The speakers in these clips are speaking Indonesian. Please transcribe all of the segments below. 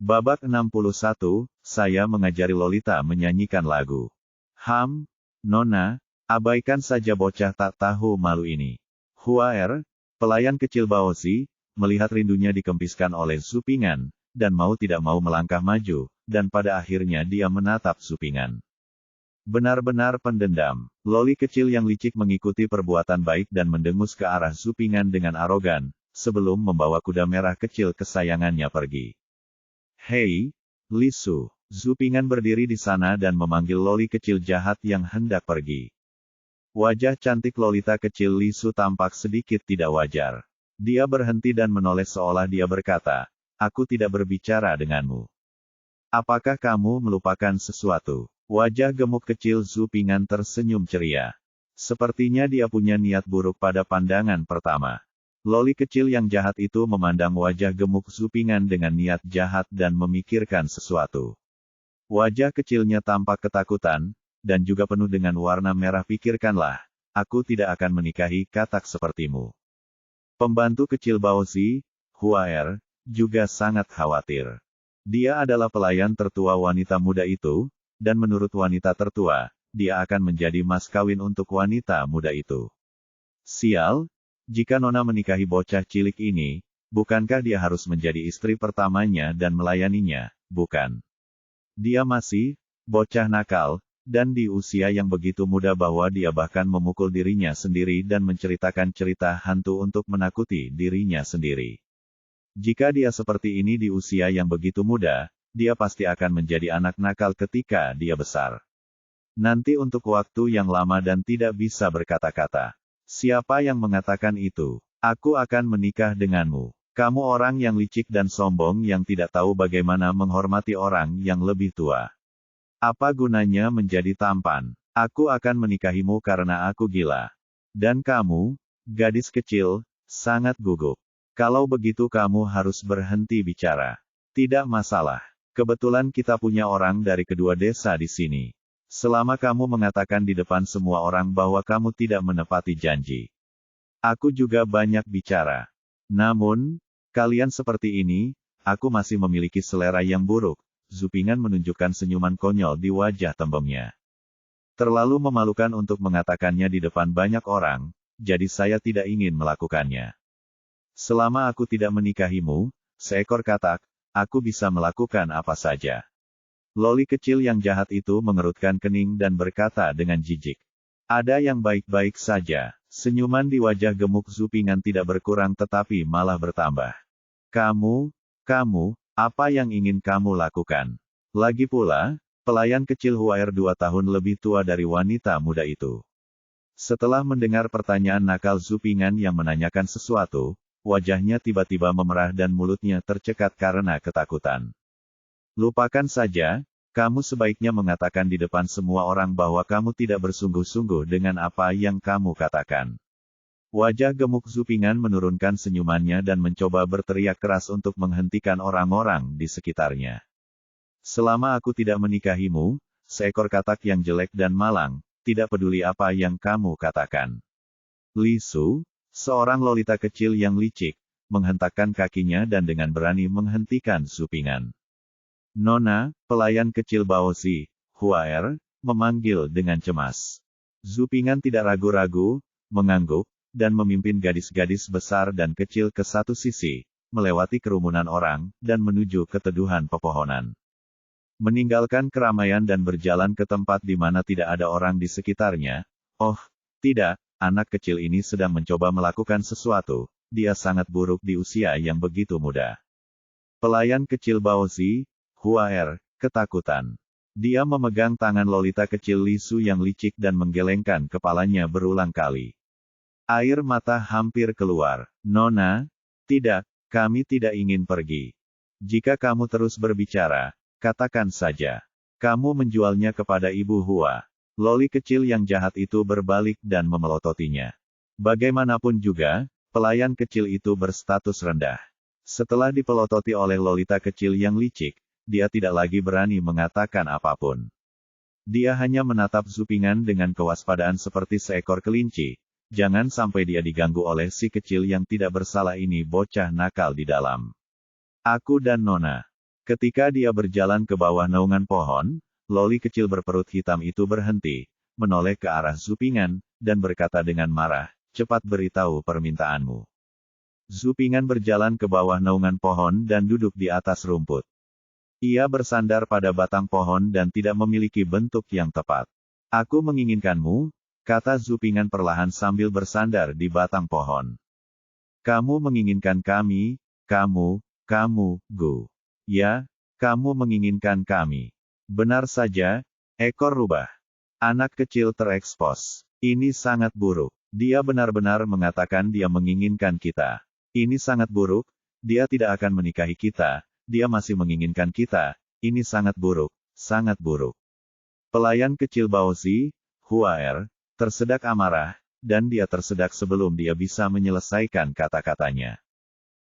Babak 61, saya mengajari Lolita menyanyikan lagu. Nona, abaikan saja bocah tak tahu malu ini. Huaer, pelayan kecil Baozi, melihat rindunya dikempiskan oleh Zupingan, dan mau tidak mau melangkah maju, dan pada akhirnya dia menatap Zupingan. Benar-benar pendendam. Loli kecil yang licik mengikuti perbuatan baik dan mendengus ke arah Zupingan dengan arogan, sebelum membawa kuda merah kecil kesayangannya pergi. Hei, Lisu. Zupingan berdiri di sana dan memanggil Loli kecil jahat yang hendak pergi. Wajah cantik Lolita kecil Lisu tampak sedikit tidak wajar. Dia berhenti dan menoleh seolah dia berkata, "Aku tidak berbicara denganmu. Apakah kamu melupakan sesuatu?" Wajah gemuk kecil Zupingan tersenyum ceria. Sepertinya dia punya niat buruk pada pandangan pertama. Loli kecil yang jahat itu memandang wajah gemuk Zupingan dengan niat jahat dan memikirkan sesuatu. Wajah kecilnya tampak ketakutan, dan juga penuh dengan warna merah. Pikirkanlah, aku tidak akan menikahi katak sepertimu. Pembantu kecil Baozi, Huaer, juga sangat khawatir. Dia adalah pelayan tertua wanita muda itu, dan menurut wanita tertua, dia akan menjadi mas kawin untuk wanita muda itu. Sial, jika Nona menikahi bocah cilik ini, bukankah dia harus menjadi istri pertamanya dan melayaninya, bukan? Dia masih bocah nakal, dan di usia yang begitu muda bahwa dia bahkan memukul dirinya sendiri dan menceritakan cerita hantu untuk menakuti dirinya sendiri. Jika dia seperti ini di usia yang begitu muda, dia pasti akan menjadi anak nakal ketika dia besar. Nanti untuk waktu yang lama dan tidak bisa berkata-kata. Siapa yang mengatakan itu? Aku akan menikah denganmu. Kamu orang yang licik dan sombong yang tidak tahu bagaimana menghormati orang yang lebih tua. Apa gunanya menjadi tampan? Aku akan menikahimu karena aku gila. Dan kamu, gadis kecil, sangat gugup. Kalau begitu kamu harus berhenti bicara. Tidak masalah. Kebetulan kita punya orang dari kedua desa di sini. Selama kamu mengatakan di depan semua orang bahwa kamu tidak menepati janji. Aku juga banyak bicara. Namun, kalian seperti ini, aku masih memiliki selera yang buruk. Zupingan menunjukkan senyuman konyol di wajah tembemnya. Terlalu memalukan untuk mengatakannya di depan banyak orang, jadi saya tidak ingin melakukannya. Selama aku tidak menikahimu, seekor katak, aku bisa melakukan apa saja. Loli kecil yang jahat itu mengerutkan kening dan berkata dengan jijik. Ada yang baik-baik saja. Senyuman di wajah gemuk Zupingan tidak berkurang tetapi malah bertambah. Kamu, apa yang ingin kamu lakukan? Lagi pula, pelayan kecil Huaer 2 tahun lebih tua dari wanita muda itu. Setelah mendengar pertanyaan nakal Zupingan yang menanyakan sesuatu, wajahnya tiba-tiba memerah dan mulutnya tercekat karena ketakutan. Lupakan saja, kamu sebaiknya mengatakan di depan semua orang bahwa kamu tidak bersungguh-sungguh dengan apa yang kamu katakan. Wajah gemuk Zupingan menurunkan senyumannya dan mencoba berteriak keras untuk menghentikan orang-orang di sekitarnya. Selama aku tidak menikahimu, seekor katak yang jelek dan malang, tidak peduli apa yang kamu katakan. Lisu, seorang lolita kecil yang licik, menghentakkan kakinya dan dengan berani menghentikan Zupingan. Nona, pelayan kecil Baozi, Huaer, memanggil dengan cemas. Zupingan tidak ragu-ragu, mengangguk, dan memimpin gadis-gadis besar dan kecil ke satu sisi, melewati kerumunan orang, dan menuju ke teduhan pepohonan. Meninggalkan keramaian dan berjalan ke tempat di mana tidak ada orang di sekitarnya. Oh, tidak, anak kecil ini sedang mencoba melakukan sesuatu, dia sangat buruk di usia yang begitu muda. Pelayan kecil Baozi, Huaer, ketakutan. Dia memegang tangan lolita kecil Lisu yang licik dan menggelengkan kepalanya berulang kali. Air mata hampir keluar. Nona, tidak, kami tidak ingin pergi. Jika kamu terus berbicara, katakan saja. Kamu menjualnya kepada Ibu Hua. Loli kecil yang jahat itu berbalik dan memelototinya. Bagaimanapun juga, pelayan kecil itu berstatus rendah. Setelah dipelototi oleh lolita kecil yang licik, dia tidak lagi berani mengatakan apapun. Dia hanya menatap Zupingan dengan kewaspadaan seperti seekor kelinci. Jangan sampai dia diganggu oleh si kecil yang tidak bersalah ini bocah nakal di dalam. Aku dan Nona. Ketika dia berjalan ke bawah naungan pohon, loli kecil berperut hitam itu berhenti, menoleh ke arah Zupingan, dan berkata dengan marah, cepat beritahu permintaanmu. Zupingan berjalan ke bawah naungan pohon dan duduk di atas rumput. Ia bersandar pada batang pohon dan tidak memiliki bentuk yang tepat. Aku menginginkanmu, kata Zupingan perlahan sambil bersandar di batang pohon. Kamu menginginkan kami, kamu, Gu. Ya, kamu menginginkan kami. Benar saja, ekor rubah. Anak kecil terekspos. Ini sangat buruk. Dia benar-benar mengatakan dia menginginkan kita. Ini sangat buruk, dia tidak akan menikahi kita, dia masih menginginkan kita, ini sangat buruk, sangat buruk. Pelayan kecil Baozi, Huaer, tersedak amarah, dan dia tersedak sebelum dia bisa menyelesaikan kata-katanya.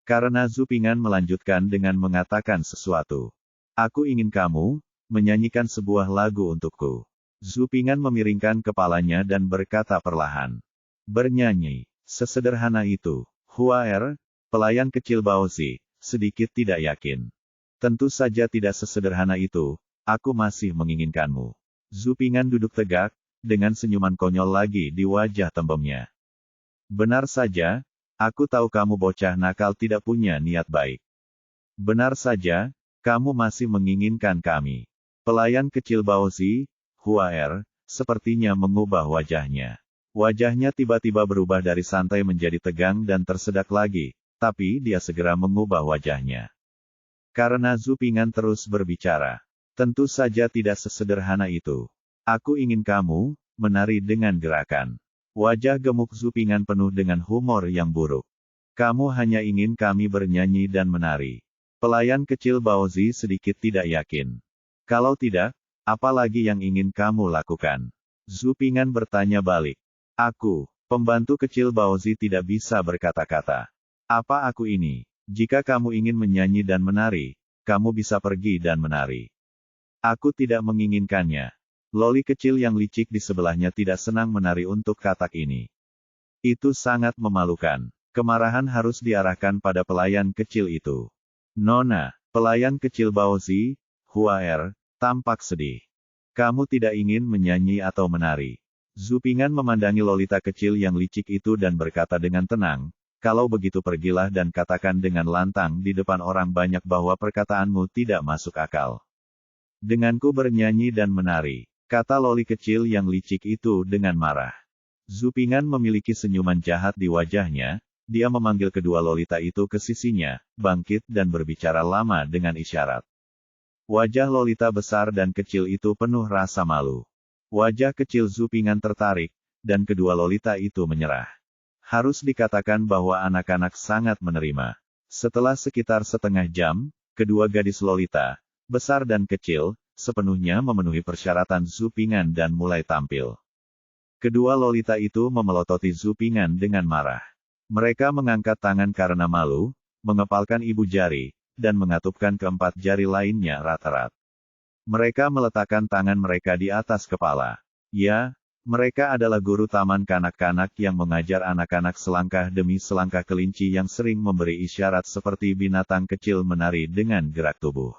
Karena Zupingan melanjutkan dengan mengatakan sesuatu. Aku ingin kamu, menyanyikan sebuah lagu untukku. Zupingan memiringkan kepalanya dan berkata perlahan. Bernyanyi, sesederhana itu. Huaer, pelayan kecil Baozi, sedikit tidak yakin. Tentu saja tidak sesederhana itu, aku masih menginginkanmu. Zupingan duduk tegak, dengan senyuman konyol lagi di wajah tembemnya. Benar saja, aku tahu kamu bocah nakal tidak punya niat baik. Benar saja, kamu masih menginginkan kami. Pelayan kecil Baozi, Huaer, sepertinya mengubah wajahnya. Wajahnya tiba-tiba berubah dari santai menjadi tegang dan tersedak lagi, tapi dia segera mengubah wajahnya. Karena Zupingan terus berbicara. Tentu saja tidak sesederhana itu. Aku ingin kamu, menari dengan gerakan. Wajah gemuk Zupingan penuh dengan humor yang buruk. Kamu hanya ingin kami bernyanyi dan menari. Pelayan kecil Baozi sedikit tidak yakin. Kalau tidak, apa lagi yang ingin kamu lakukan? Zupingan bertanya balik. Aku, pembantu kecil Baozi tidak bisa berkata-kata. Apa aku ini? Jika kamu ingin menyanyi dan menari, kamu bisa pergi dan menari. Aku tidak menginginkannya. Loli kecil yang licik di sebelahnya tidak senang menari untuk katak ini. Itu sangat memalukan. Kemarahan harus diarahkan pada pelayan kecil itu. Nona, pelayan kecil Baozi, Huaer, tampak sedih. Kamu tidak ingin menyanyi atau menari. Zupingan memandangi lolita kecil yang licik itu dan berkata dengan tenang, kalau begitu pergilah dan katakan dengan lantang di depan orang banyak bahwa perkataanmu tidak masuk akal. Denganku bernyanyi dan menari. Kata loli kecil yang licik itu dengan marah. Zupingan memiliki senyuman jahat di wajahnya, dia memanggil kedua lolita itu ke sisinya, bangkit dan berbicara lama dengan isyarat. Wajah lolita besar dan kecil itu penuh rasa malu. Wajah kecil Zupingan tertarik, dan kedua lolita itu menyerah. Harus dikatakan bahwa anak-anak sangat menerima. Setelah sekitar setengah jam, kedua gadis lolita, besar dan kecil, sepenuhnya memenuhi persyaratan Zupingan dan mulai tampil. Kedua lolita itu memelototi Zupingan dengan marah. Mereka mengangkat tangan karena malu, mengepalkan ibu jari, dan mengatupkan keempat jari lainnya rat-rat. Mereka meletakkan tangan mereka di atas kepala. Ya, mereka adalah guru taman kanak-kanak yang mengajar anak-anak selangkah demi selangkah kelinci yang sering memberi isyarat seperti binatang kecil menari dengan gerak tubuh.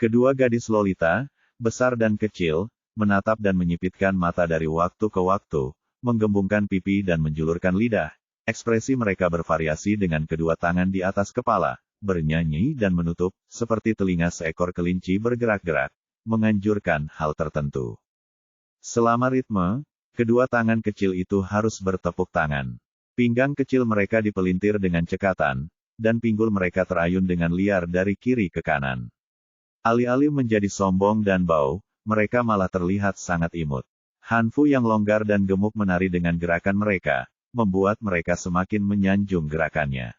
Kedua gadis lolita, besar dan kecil, menatap dan menyipitkan mata dari waktu ke waktu, menggembungkan pipi dan menjulurkan lidah. Ekspresi mereka bervariasi dengan kedua tangan di atas kepala, bernyanyi dan menutup, seperti telinga seekor kelinci bergerak-gerak, menganjurkan hal tertentu. Selama ritme, kedua tangan kecil itu harus bertepuk tangan. Pinggang kecil mereka dipelintir dengan cekatan, dan pinggul mereka terayun dengan liar dari kiri ke kanan. Alih-alih menjadi sombong dan bau, mereka malah terlihat sangat imut. Hanfu yang longgar dan gemuk menari dengan gerakan mereka, membuat mereka semakin menyanjung gerakannya.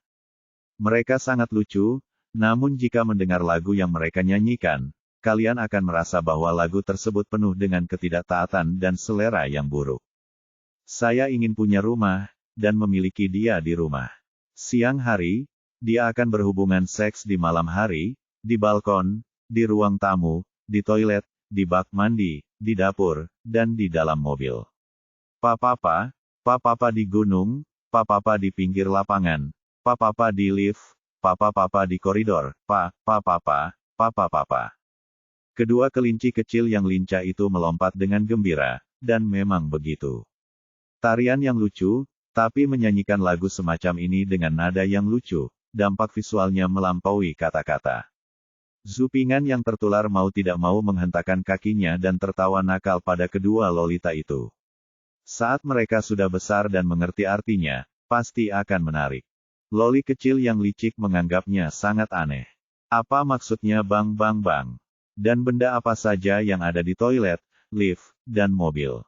Mereka sangat lucu, namun jika mendengar lagu yang mereka nyanyikan, kalian akan merasa bahwa lagu tersebut penuh dengan ketidaktaatan dan selera yang buruk. Saya ingin punya rumah, dan memiliki dia di rumah. Siang hari, dia akan berhubungan seks di malam hari, di balkon, di ruang tamu, di toilet, di bak mandi, di dapur, dan di dalam mobil. Papa di gunung, papa di pinggir lapangan, papa di lift, papa di koridor, papa papa. Kedua kelinci kecil yang lincah itu melompat dengan gembira, dan memang begitu. Tarian yang lucu, tapi menyanyikan lagu semacam ini dengan nada yang lucu, dampak visualnya melampaui kata-kata. Zupingan yang tertular mau tidak mau menghentakkan kakinya dan tertawa nakal pada kedua lolita itu. Saat mereka sudah besar dan mengerti artinya, pasti akan menarik. Loli kecil yang licik menganggapnya sangat aneh. Apa maksudnya bang? Dan benda apa saja yang ada di toilet, lift, dan mobil.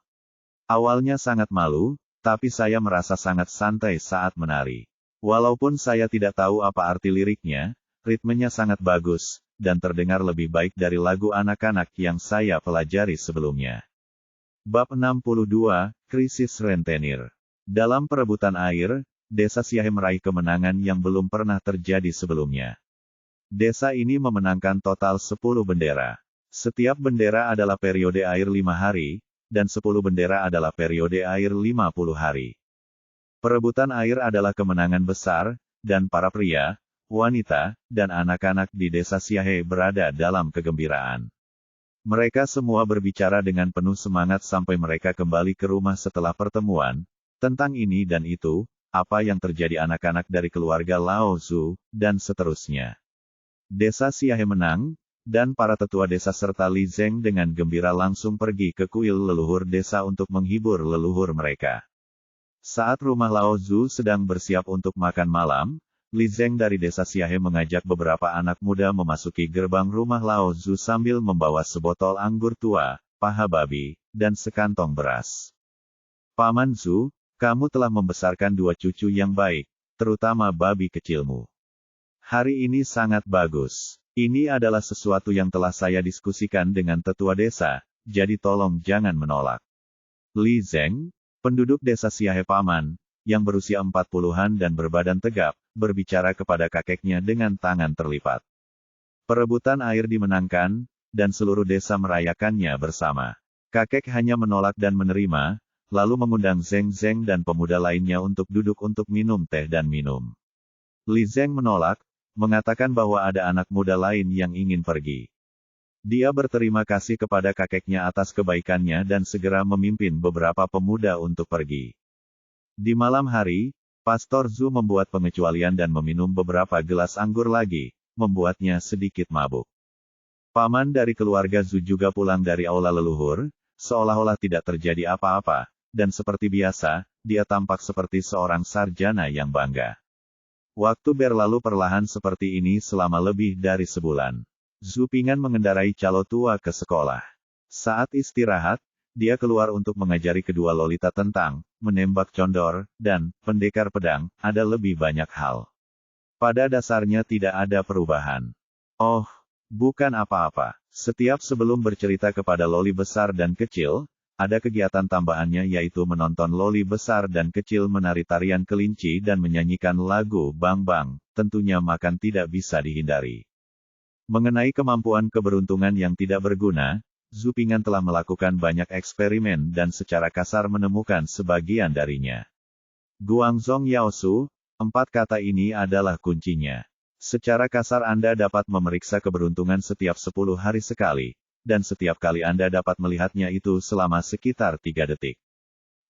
Awalnya sangat malu, tapi saya merasa sangat santai saat menari. Walaupun saya tidak tahu apa arti liriknya, ritmenya sangat bagus, dan terdengar lebih baik dari lagu anak-anak yang saya pelajari sebelumnya. Bab 62, Krisis Rentenir. Dalam perebutan air, Desa Siahe meraih kemenangan yang belum pernah terjadi sebelumnya. Desa ini memenangkan total 10 bendera. Setiap bendera adalah periode air 5 hari, dan 10 bendera adalah periode air 50 hari. Perebutan air adalah kemenangan besar, dan para pria, wanita, dan anak-anak di Desa Siahe berada dalam kegembiraan. Mereka semua berbicara dengan penuh semangat sampai mereka kembali ke rumah setelah pertemuan, tentang ini dan itu, apa yang terjadi anak-anak dari keluarga Lao Zu, dan seterusnya. Desa Siahe menang, dan para tetua desa serta Li Zeng dengan gembira langsung pergi ke kuil leluhur desa untuk menghibur leluhur mereka. Saat rumah Lao Zu sedang bersiap untuk makan malam, Li Zeng dari Desa Siahe mengajak beberapa anak muda memasuki gerbang rumah Lao Zu sambil membawa sebotol anggur tua, paha babi, dan sekantong beras. Paman Zu, kamu telah membesarkan 2 cucu yang baik, terutama babi kecilmu. Hari ini sangat bagus. Ini adalah sesuatu yang telah saya diskusikan dengan tetua desa, jadi tolong jangan menolak. Li Zeng, penduduk Desa Siahe Paman, yang berusia 40-an dan berbadan tegap, berbicara kepada kakeknya dengan tangan terlipat. Perebutan air dimenangkan, dan seluruh desa merayakannya bersama. Kakek hanya menolak dan menerima, lalu mengundang Zeng Zeng dan pemuda lainnya untuk duduk untuk minum teh dan minum. Li Zeng menolak, mengatakan bahwa ada anak muda lain yang ingin pergi. Dia berterima kasih kepada kakeknya atas kebaikannya dan segera memimpin beberapa pemuda untuk pergi. Di malam hari, Pastor Zu membuat pengecualian dan meminum beberapa gelas anggur lagi, membuatnya sedikit mabuk. Paman dari keluarga Zu juga pulang dari aula leluhur, seolah-olah tidak terjadi apa-apa, dan seperti biasa, dia tampak seperti seorang sarjana yang bangga. Waktu berlalu perlahan seperti ini selama lebih dari sebulan. Zu Ping'an mengendarai calo tua ke sekolah. Saat istirahat, dia keluar untuk mengajari kedua lolita tentang menembak condor dan pendekar pedang, ada lebih banyak hal. Pada dasarnya tidak ada perubahan. Oh, bukan apa-apa. Setiap sebelum bercerita kepada loli besar dan kecil, ada kegiatan tambahannya yaitu menonton loli besar dan kecil menari tarian kelinci dan menyanyikan lagu Bang Bang, tentunya makan tidak bisa dihindari. Mengenai kemampuan keberuntungan yang tidak berguna, Zu Ping'an telah melakukan banyak eksperimen dan secara kasar menemukan sebagian darinya. Guangzong Yaosu, 4 kata ini adalah kuncinya. Secara kasar Anda dapat memeriksa keberuntungan setiap 10 hari sekali, dan setiap kali Anda dapat melihatnya itu selama sekitar 3 detik.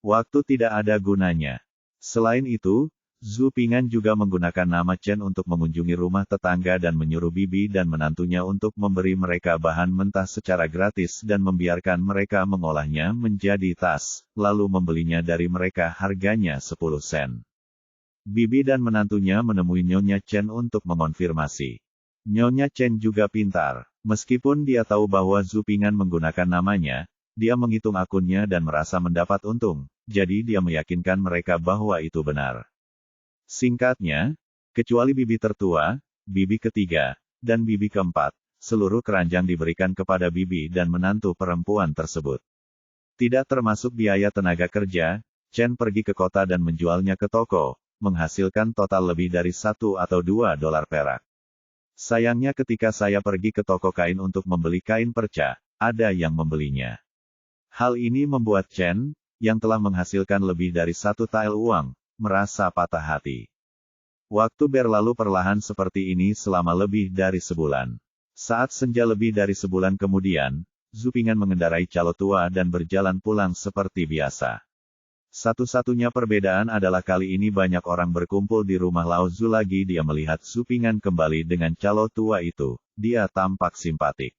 Waktu tidak ada gunanya. Selain itu, Zu Ping'an juga menggunakan nama Chen untuk mengunjungi rumah tetangga dan menyuruh bibi dan menantunya untuk memberi mereka bahan mentah secara gratis dan membiarkan mereka mengolahnya menjadi tas, lalu membelinya dari mereka harganya 10 sen. Bibi dan menantunya menemui Nyonya Chen untuk mengonfirmasi. Nyonya Chen juga pintar. Meskipun dia tahu bahwa Zu Ping'an menggunakan namanya, dia menghitung akunnya dan merasa mendapat untung, jadi dia meyakinkan mereka bahwa itu benar. Singkatnya, kecuali bibi tertua, bibi ketiga, dan bibi keempat, seluruh keranjang diberikan kepada bibi dan menantu perempuan tersebut. Tidak termasuk biaya tenaga kerja, Chen pergi ke kota dan menjualnya ke toko, menghasilkan total lebih dari 1 atau 2 dolar perak. Sayangnya ketika saya pergi ke toko kain untuk membeli kain perca, ada yang membelinya. Hal ini membuat Chen, yang telah menghasilkan lebih dari 1 tael uang, merasa patah hati. Waktu berlalu perlahan seperti ini selama lebih dari sebulan. Saat senja lebih dari sebulan kemudian, Zhu Ping'an mengendarai calo tua dan berjalan pulang seperti biasa. Satu-satunya perbedaan adalah kali ini banyak orang berkumpul di rumah Lao Zhu lagi. Dia melihat Zhu Ping'an kembali dengan calo tua itu. Dia tampak simpatik.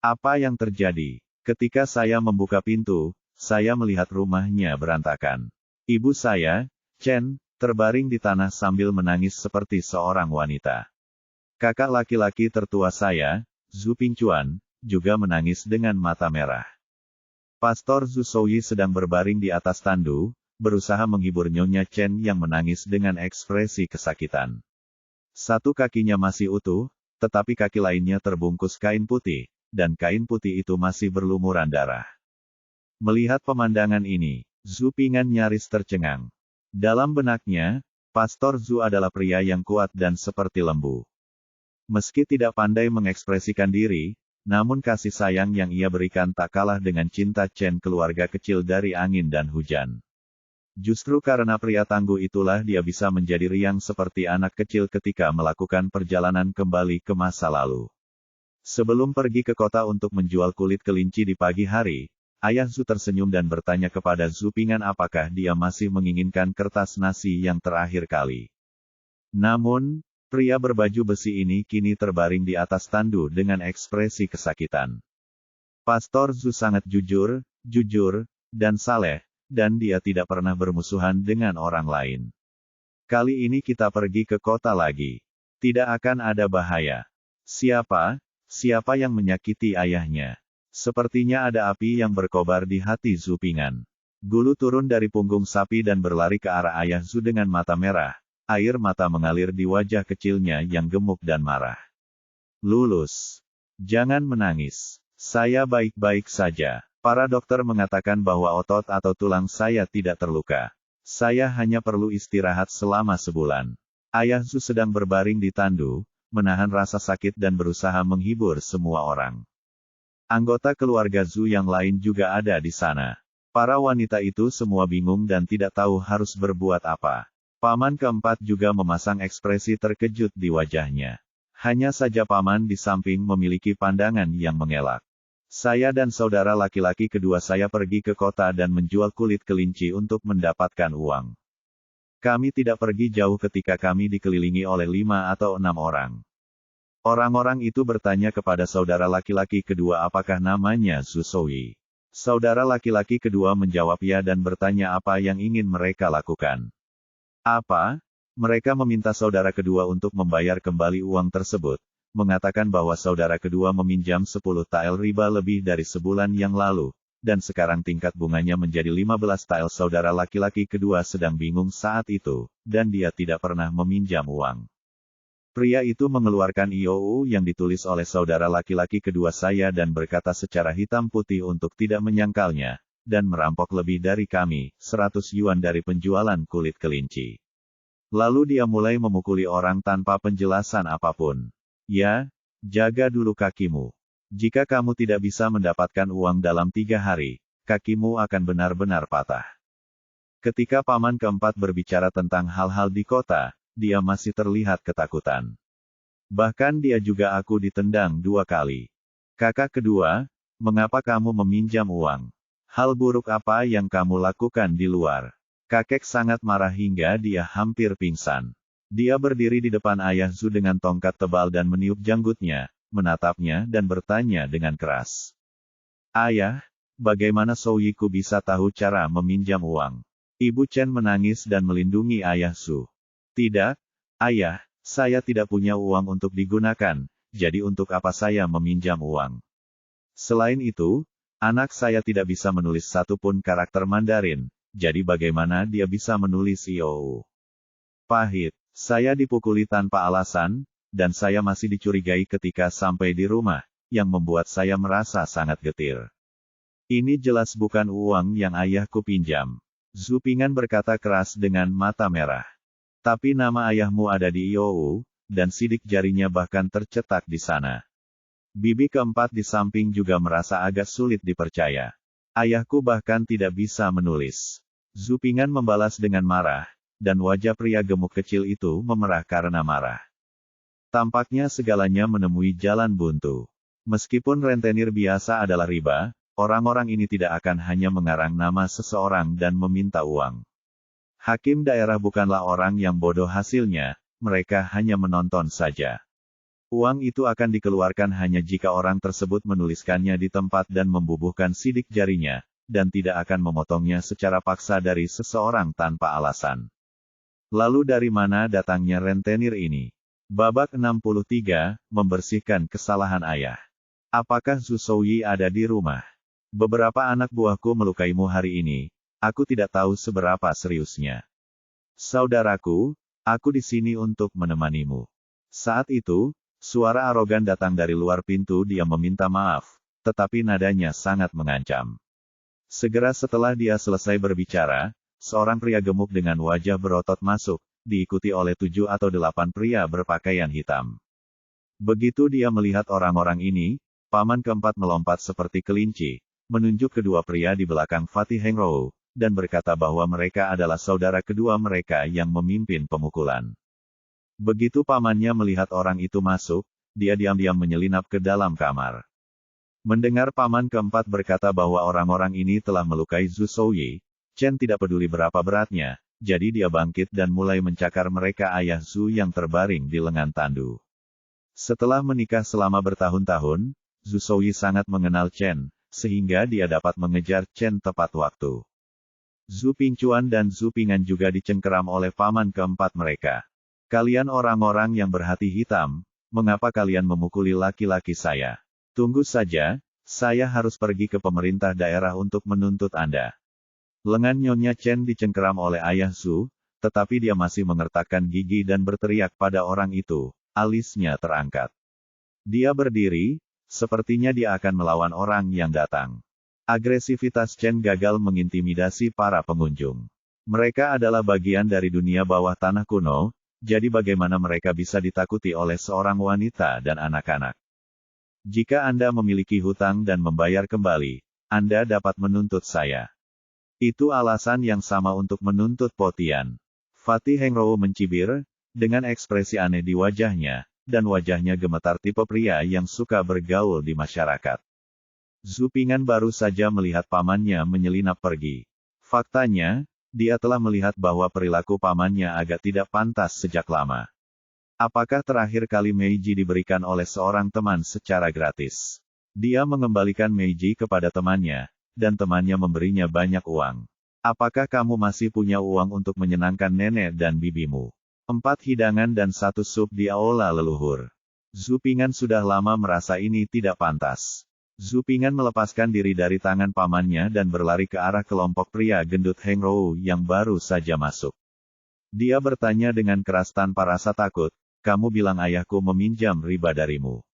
Apa yang terjadi? Ketika saya membuka pintu, saya melihat rumahnya berantakan. Ibu saya, Chen, terbaring di tanah sambil menangis seperti seorang wanita. Kakak laki-laki tertua saya, Zhu Pingchuan, juga menangis dengan mata merah. Pastor Zhu Souyi sedang berbaring di atas tandu, berusaha menghibur Nyonya Chen yang menangis dengan ekspresi kesakitan. Satu kakinya masih utuh, tetapi kaki lainnya terbungkus kain putih, dan kain putih itu masih berlumuran darah. Melihat pemandangan ini, Zhu Ping'an nyaris tercengang. Dalam benaknya, Pastor Zhu adalah pria yang kuat dan seperti lembu. Meski tidak pandai mengekspresikan diri, namun kasih sayang yang ia berikan tak kalah dengan cinta Chen keluarga kecil dari angin dan hujan. Justru karena pria tangguh itulah dia bisa menjadi riang seperti anak kecil ketika melakukan perjalanan kembali ke masa lalu. Sebelum pergi ke kota untuk menjual kulit kelinci di pagi hari, Ayah Zhu tersenyum dan bertanya kepada Zhu Ping'an apakah dia masih menginginkan kertas nasi yang terakhir kali. Namun, pria berbaju besi ini kini terbaring di atas tandu dengan ekspresi kesakitan. Pastor Zhu sangat jujur, dan saleh, dan dia tidak pernah bermusuhan dengan orang lain. Kali ini kita pergi ke kota lagi. Tidak akan ada bahaya. Siapa yang menyakiti ayahnya? Sepertinya ada api yang berkobar di hati Zhu Ping'an. Gulu turun dari punggung sapi dan berlari ke arah ayah Zhu dengan mata merah. Air mata mengalir di wajah kecilnya yang gemuk dan marah. Lulus. Jangan menangis. Saya baik-baik saja. Para dokter mengatakan bahwa otot atau tulang saya tidak terluka. Saya hanya perlu istirahat selama sebulan. Ayah Zhu sedang berbaring di tandu, menahan rasa sakit dan berusaha menghibur semua orang. Anggota keluarga Zhu yang lain juga ada di sana. Para wanita itu semua bingung dan tidak tahu harus berbuat apa. Paman keempat juga memasang ekspresi terkejut di wajahnya. Hanya saja paman di samping memiliki pandangan yang mengelak. Saya dan saudara laki-laki kedua saya pergi ke kota dan menjual kulit kelinci untuk mendapatkan uang. Kami tidak pergi jauh ketika kami dikelilingi oleh 5 atau 6 orang. Orang-orang itu bertanya kepada saudara laki-laki kedua apakah namanya Zhu Souyi. Saudara laki-laki kedua menjawab ya dan bertanya apa yang ingin mereka lakukan. Apa? Mereka meminta saudara kedua untuk membayar kembali uang tersebut, mengatakan bahwa saudara kedua meminjam 10 tael riba lebih dari sebulan yang lalu, dan sekarang tingkat bunganya menjadi 15 tael. Saudara laki-laki kedua sedang bingung saat itu, dan dia tidak pernah meminjam uang. Pria itu mengeluarkan IOU yang ditulis oleh saudara laki-laki kedua saya dan berkata secara hitam putih untuk tidak menyangkalnya, dan merampok lebih dari kami, 100 yuan dari penjualan kulit kelinci. Lalu dia mulai memukuli orang tanpa penjelasan apapun. Ya, jaga dulu kakimu. Jika kamu tidak bisa mendapatkan uang dalam 3 hari, kakimu akan benar-benar patah. Ketika paman keempat berbicara tentang hal-hal di kota, dia masih terlihat ketakutan. Bahkan dia juga aku ditendang 2 kali. Kakak kedua, mengapa kamu meminjam uang? Hal buruk apa yang kamu lakukan di luar? Kakek sangat marah hingga dia hampir pingsan. Dia berdiri di depan ayah Zhu dengan tongkat tebal dan meniup janggutnya, menatapnya dan bertanya dengan keras. Ayah, bagaimana Souyiku bisa tahu cara meminjam uang? Ibu Chen menangis dan melindungi ayah Zhu. Tidak, ayah, saya tidak punya uang untuk digunakan, jadi untuk apa saya meminjam uang? Selain itu, anak saya tidak bisa menulis satupun karakter Mandarin, jadi bagaimana dia bisa menulis IOU? Pahit, saya dipukuli tanpa alasan, dan saya masih dicurigai ketika sampai di rumah, yang membuat saya merasa sangat getir. Ini jelas bukan uang yang ayahku pinjam. Zhu Ping'an berkata keras dengan mata merah. Tapi nama ayahmu ada di IOU, dan sidik jarinya bahkan tercetak di sana. Bibi keempat di samping juga merasa agak sulit dipercaya. Ayahku bahkan tidak bisa menulis. Zhu Ping'an membalas dengan marah, dan wajah pria gemuk kecil itu memerah karena marah. Tampaknya segalanya menemui jalan buntu. Meskipun rentenir biasa adalah riba, orang-orang ini tidak akan hanya mengarang nama seseorang dan meminta uang. Hakim daerah bukanlah orang yang bodoh hasilnya, mereka hanya menonton saja. Uang itu akan dikeluarkan hanya jika orang tersebut menuliskannya di tempat dan membubuhkan sidik jarinya, dan tidak akan memotongnya secara paksa dari seseorang tanpa alasan. Lalu dari mana datangnya rentenir ini? Babak 63, membersihkan kesalahan ayah. Apakah Zhu Souyi ada di rumah? Beberapa anak buahku melukaimu hari ini, aku tidak tahu seberapa seriusnya. Saudaraku, aku di sini untuk menemanimu. Saat itu, suara arogan datang dari luar pintu. Dia meminta maaf, tetapi nadanya sangat mengancam. Segera setelah dia selesai berbicara, seorang pria gemuk dengan wajah berotot masuk, diikuti oleh 7 atau 8 pria berpakaian hitam. Begitu dia melihat orang-orang ini, paman keempat melompat seperti kelinci, menunjuk kedua pria di belakang Fatih Hengrou, dan berkata bahwa mereka adalah saudara kedua mereka yang memimpin pemukulan. Begitu pamannya melihat orang itu masuk, dia diam-diam menyelinap ke dalam kamar. Mendengar paman keempat berkata bahwa orang-orang ini telah melukai Zhu Souyi, Chen tidak peduli berapa beratnya, jadi dia bangkit dan mulai mencakar mereka ayah Zhu yang terbaring di lengan tandu. Setelah menikah selama bertahun-tahun, Zhu Souyi sangat mengenal Chen, sehingga dia dapat mengejar Chen tepat waktu. Zhu Pingchuan dan Zhu Pingan juga dicengkeram oleh paman keempat mereka. Kalian orang-orang yang berhati hitam, mengapa kalian memukuli laki-laki saya? Tunggu saja, saya harus pergi ke pemerintah daerah untuk menuntut Anda. Lengan Nyonya Chen dicengkeram oleh ayah Zhu, tetapi dia masih mengertakkan gigi dan berteriak pada orang itu, alisnya terangkat. Dia berdiri, sepertinya dia akan melawan orang yang datang. Agresivitas Chen gagal mengintimidasi para pengunjung. Mereka adalah bagian dari dunia bawah tanah kuno, jadi bagaimana mereka bisa ditakuti oleh seorang wanita dan anak-anak? Jika Anda memiliki hutang dan membayar kembali, Anda dapat menuntut saya. Itu alasan yang sama untuk menuntut Po Tian. Fatih Hengrou mencibir, dengan ekspresi aneh di wajahnya, dan wajahnya gemetar tipe pria yang suka bergaul di masyarakat. Zhu Pingan baru saja melihat pamannya menyelinap pergi. Faktanya, dia telah melihat bahwa perilaku pamannya agak tidak pantas sejak lama. Apakah terakhir kali Meiji diberikan oleh seorang teman secara gratis? Dia mengembalikan Meiji kepada temannya, dan temannya memberinya banyak uang. Apakah kamu masih punya uang untuk menyenangkan nenek dan bibimu? 4 hidangan dan 1 sup di aula leluhur. Zhu Pingan sudah lama merasa ini tidak pantas. Zhu Pingan melepaskan diri dari tangan pamannya dan berlari ke arah kelompok pria gendut Hengrou yang baru saja masuk. Dia bertanya dengan keras tanpa rasa takut, kamu bilang ayahku meminjam riba darimu.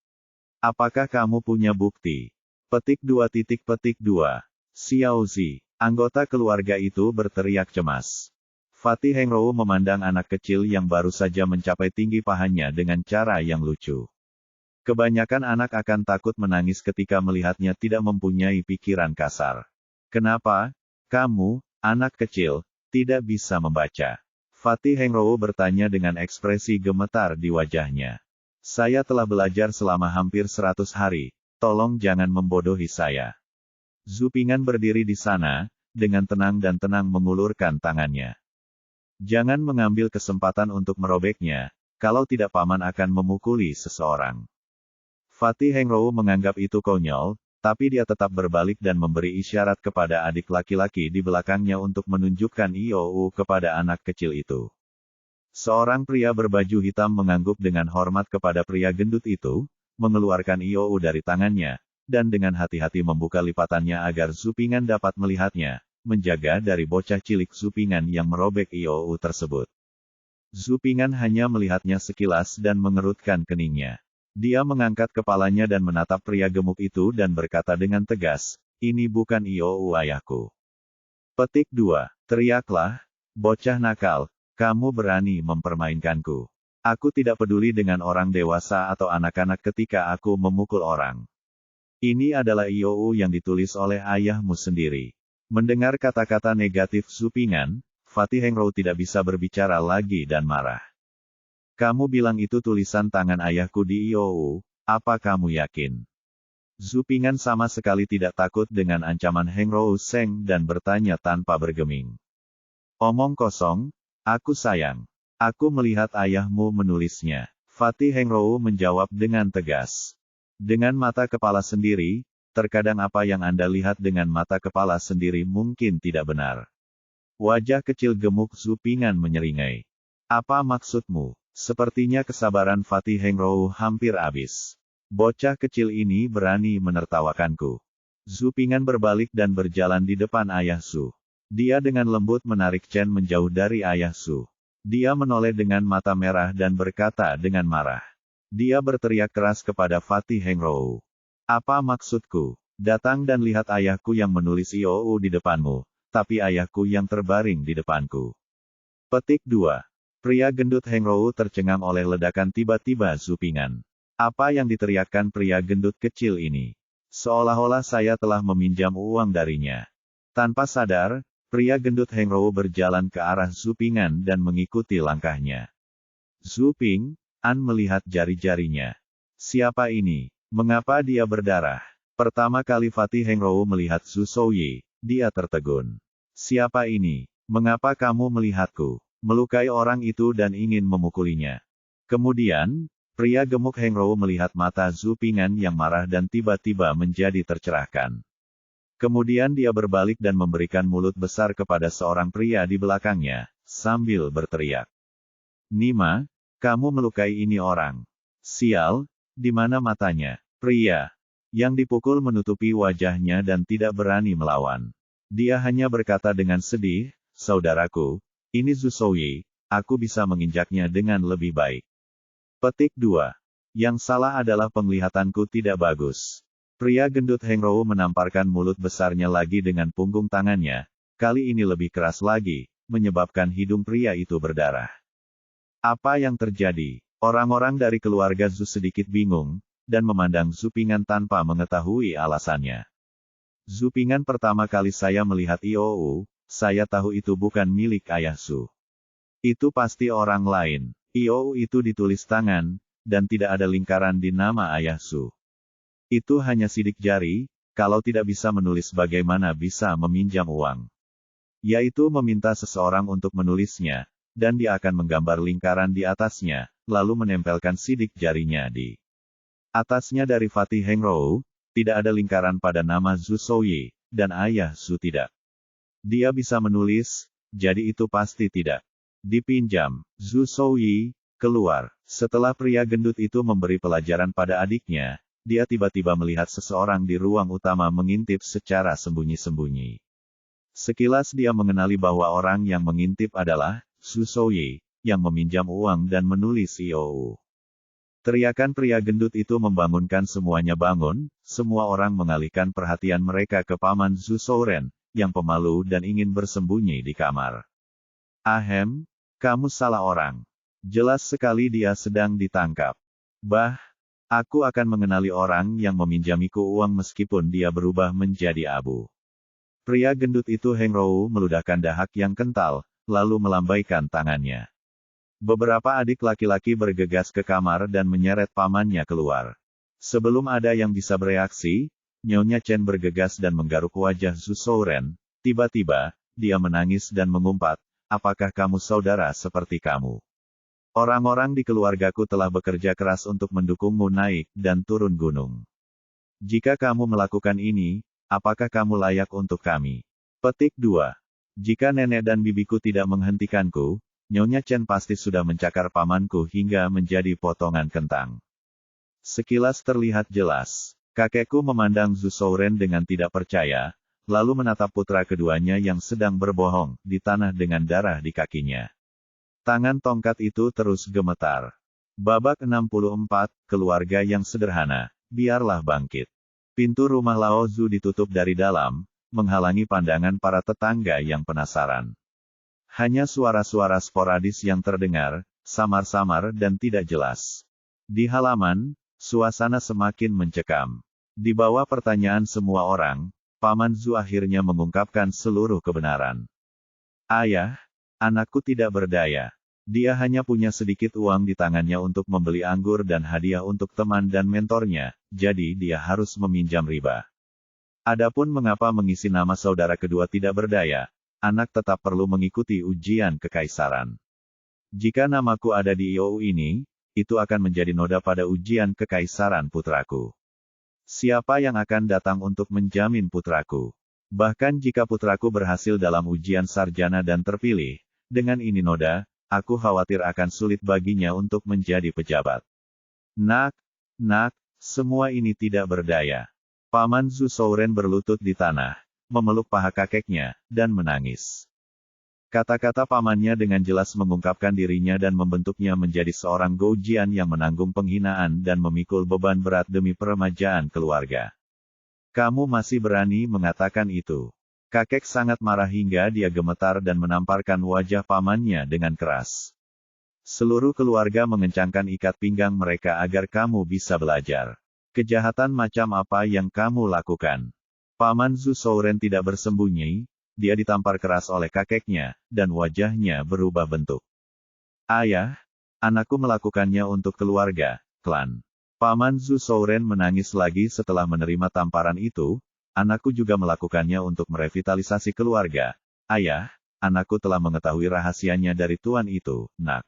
Apakah kamu punya bukti? Petik 2. Xiao Zi, anggota keluarga itu berteriak cemas. Fatih Hengrou memandang anak kecil yang baru saja mencapai tinggi pahanya dengan cara yang lucu. Kebanyakan anak akan takut menangis ketika melihatnya tidak mempunyai pikiran kasar. Kenapa? Kamu, anak kecil, tidak bisa membaca. Fatih Hengrou bertanya dengan ekspresi gemetar di wajahnya. Saya telah belajar selama hampir 100 hari, tolong jangan membodohi saya. Zhu Pingan berdiri di sana, dengan tenang dan tenang mengulurkan tangannya. Jangan mengambil kesempatan untuk merobeknya, kalau tidak paman akan memukuli seseorang. Fatih Hengrou menganggap itu konyol, tapi dia tetap berbalik dan memberi isyarat kepada adik laki-laki di belakangnya untuk menunjukkan IOU kepada anak kecil itu. Seorang pria berbaju hitam mengangguk dengan hormat kepada pria gendut itu, mengeluarkan IOU dari tangannya, dan dengan hati-hati membuka lipatannya agar Zhu Pingan dapat melihatnya, menjaga dari bocah cilik Zhu Pingan yang merobek IOU tersebut. Zhu Pingan hanya melihatnya sekilas dan mengerutkan keningnya. Dia mengangkat kepalanya dan menatap pria gemuk itu dan berkata dengan tegas, ini bukan IOU ayahku. Petik 2. Teriaklah, bocah nakal, kamu berani mempermainkanku. Aku tidak peduli dengan orang dewasa atau anak-anak ketika aku memukul orang. Ini adalah IOU yang ditulis oleh ayahmu sendiri. Mendengar kata-kata negatif Zhu Pingan, Fatih Hengrou tidak bisa berbicara lagi dan marah. Kamu bilang itu tulisan tangan ayahku di Iou, apa kamu yakin? Zhu Ping'an sama sekali tidak takut dengan ancaman Heng Rou Seng dan bertanya tanpa bergeming. Omong kosong, aku sayang. Aku melihat ayahmu menulisnya. Fatih Heng Rou menjawab dengan tegas. Dengan mata kepala sendiri, terkadang apa yang Anda lihat dengan mata kepala sendiri mungkin tidak benar. Wajah kecil gemuk Zhu Ping'an menyeringai. Apa maksudmu? Sepertinya kesabaran Fatih Heng Rou hampir habis. Bocah kecil ini berani menertawakanku. Zhu Ping'an berbalik dan berjalan di depan ayah Zhu. Dia dengan lembut menarik Chen menjauh dari ayah Zhu. Dia menoleh dengan mata merah dan berkata dengan marah. Dia berteriak keras kepada Fatih Heng Rou. Apa maksudku? Datang dan lihat ayahku yang menulis Iou di depanmu, tapi ayahku yang terbaring di depanku. Petik 2. Pria gendut Heng Rou tercengang oleh ledakan tiba-tiba Zhu Ping'an. Apa yang diteriakkan pria gendut kecil ini? Seolah-olah saya telah meminjam uang darinya. Tanpa sadar, pria gendut Heng Rou berjalan ke arah Zhu Ping'an dan mengikuti langkahnya. Zhu Ping'an melihat jari-jarinya. Siapa ini? Mengapa dia berdarah? Pertama kali Fatih Heng Rou melihat Zhu Souyi, dia tertegun. Siapa ini? Mengapa kamu melihatku? Melukai orang itu dan ingin memukulinya. Kemudian, pria gemuk Heng Rou melihat mata Zhu Ping'an yang marah dan tiba-tiba menjadi tercerahkan. Kemudian dia berbalik dan memberikan mulut besar kepada seorang pria di belakangnya, sambil berteriak. Nima, kamu melukai ini orang. Sial, di mana matanya? Pria yang dipukul menutupi wajahnya dan tidak berani melawan. Dia hanya berkata dengan sedih, saudaraku, ini Zhu Souyi, aku bisa menginjaknya dengan lebih baik. Petik 2. Yang salah adalah penglihatanku tidak bagus. Pria gendut Heng Rou menamparkan mulut besarnya lagi dengan punggung tangannya, kali ini lebih keras lagi, menyebabkan hidung pria itu berdarah. Apa yang terjadi? Orang-orang dari keluarga Zhu sedikit bingung, dan memandang Zhu Ping'an tanpa mengetahui alasannya. Zhu Ping'an pertama kali saya melihat Iou, saya tahu itu bukan milik ayah Zhu. Itu pasti orang lain. Iou itu ditulis tangan, dan tidak ada lingkaran di nama ayah Zhu. Itu hanya sidik jari, kalau tidak bisa menulis bagaimana bisa meminjam uang. Yaitu meminta seseorang untuk menulisnya, dan dia akan menggambar lingkaran di atasnya, lalu menempelkan sidik jarinya di atasnya. Dari Fatih Heng Rou, tidak ada lingkaran pada nama Zhu Souyi, dan ayah Zhu tidak. Dia bisa menulis, jadi itu pasti tidak dipinjam. Zhu Souyi keluar. Setelah pria gendut itu memberi pelajaran pada adiknya, dia tiba-tiba melihat seseorang di ruang utama mengintip secara sembunyi-sembunyi. Sekilas dia mengenali bahwa orang yang mengintip adalah Zhu Souyi, yang meminjam uang dan menulis Iou. Teriakan pria gendut itu membangunkan semuanya bangun, semua orang mengalihkan perhatian mereka ke paman Zhu Souren, yang pemalu dan ingin bersembunyi di kamar. Ahem, kamu salah orang. Jelas sekali dia sedang ditangkap. Bah, aku akan mengenali orang yang meminjamiku uang meskipun dia berubah menjadi abu. Pria gendut itu Heng Rou meludahkan dahak yang kental, lalu melambaikan tangannya. Beberapa adik laki-laki bergegas ke kamar dan menyeret pamannya keluar. Sebelum ada yang bisa bereaksi, Nyonya Chen bergegas dan menggaruk wajah Zhu Souren. Tiba-tiba, dia menangis dan mengumpat, apakah kamu saudara seperti kamu? Orang-orang di keluargaku telah bekerja keras untuk mendukungmu naik dan turun gunung. Jika kamu melakukan ini, apakah kamu layak untuk kami? Petik 2. Jika nenek dan bibiku tidak menghentikanku, Nyonya Chen pasti sudah mencakar pamanku hingga menjadi potongan kentang. Sekilas terlihat jelas. Kakekku memandang Zhu Souren dengan tidak percaya, lalu menatap putra keduanya yang sedang berbohong di tanah dengan darah di kakinya. Tangan tongkat itu terus gemetar. Babak 64, keluarga yang sederhana, biarlah bangkit. Pintu rumah Lao Zhu ditutup dari dalam, menghalangi pandangan para tetangga yang penasaran. Hanya suara-suara sporadis yang terdengar, samar-samar dan tidak jelas. Di halaman, suasana semakin mencekam. Di bawah pertanyaan semua orang, Paman Zhu akhirnya mengungkapkan seluruh kebenaran. Ayah, anakku tidak berdaya. Dia hanya punya sedikit uang di tangannya untuk membeli anggur dan hadiah untuk teman dan mentornya, jadi dia harus meminjam riba. Adapun mengapa mengisi nama saudara kedua tidak berdaya, anak tetap perlu mengikuti ujian kekaisaran. Jika namaku ada di IOU ini, itu akan menjadi noda pada ujian kekaisaran putraku. Siapa yang akan datang untuk menjamin putraku? Bahkan jika putraku berhasil dalam ujian sarjana dan terpilih, dengan ini noda, aku khawatir akan sulit baginya untuk menjadi pejabat. Nak, semua ini tidak berdaya. Paman Zhu Souren berlutut di tanah, memeluk paha kakeknya, dan menangis. Kata-kata pamannya dengan jelas mengungkapkan dirinya dan membentuknya menjadi seorang Goujian yang menanggung penghinaan dan memikul beban berat demi peremajaan keluarga. Kamu masih berani mengatakan itu? Kakek sangat marah hingga dia gemetar dan menamparkan wajah pamannya dengan keras. Seluruh keluarga mengencangkan ikat pinggang mereka agar kamu bisa belajar. Kejahatan macam apa yang kamu lakukan? Paman Zhu Souren tidak bersembunyi, dia ditampar keras oleh kakeknya, dan wajahnya berubah bentuk. Ayah, anakku melakukannya untuk keluarga, klan. Paman Zhu Souren menangis lagi setelah menerima tamparan itu. Anakku juga melakukannya untuk merevitalisasi keluarga. Ayah, anakku telah mengetahui rahasianya dari tuan itu, nak.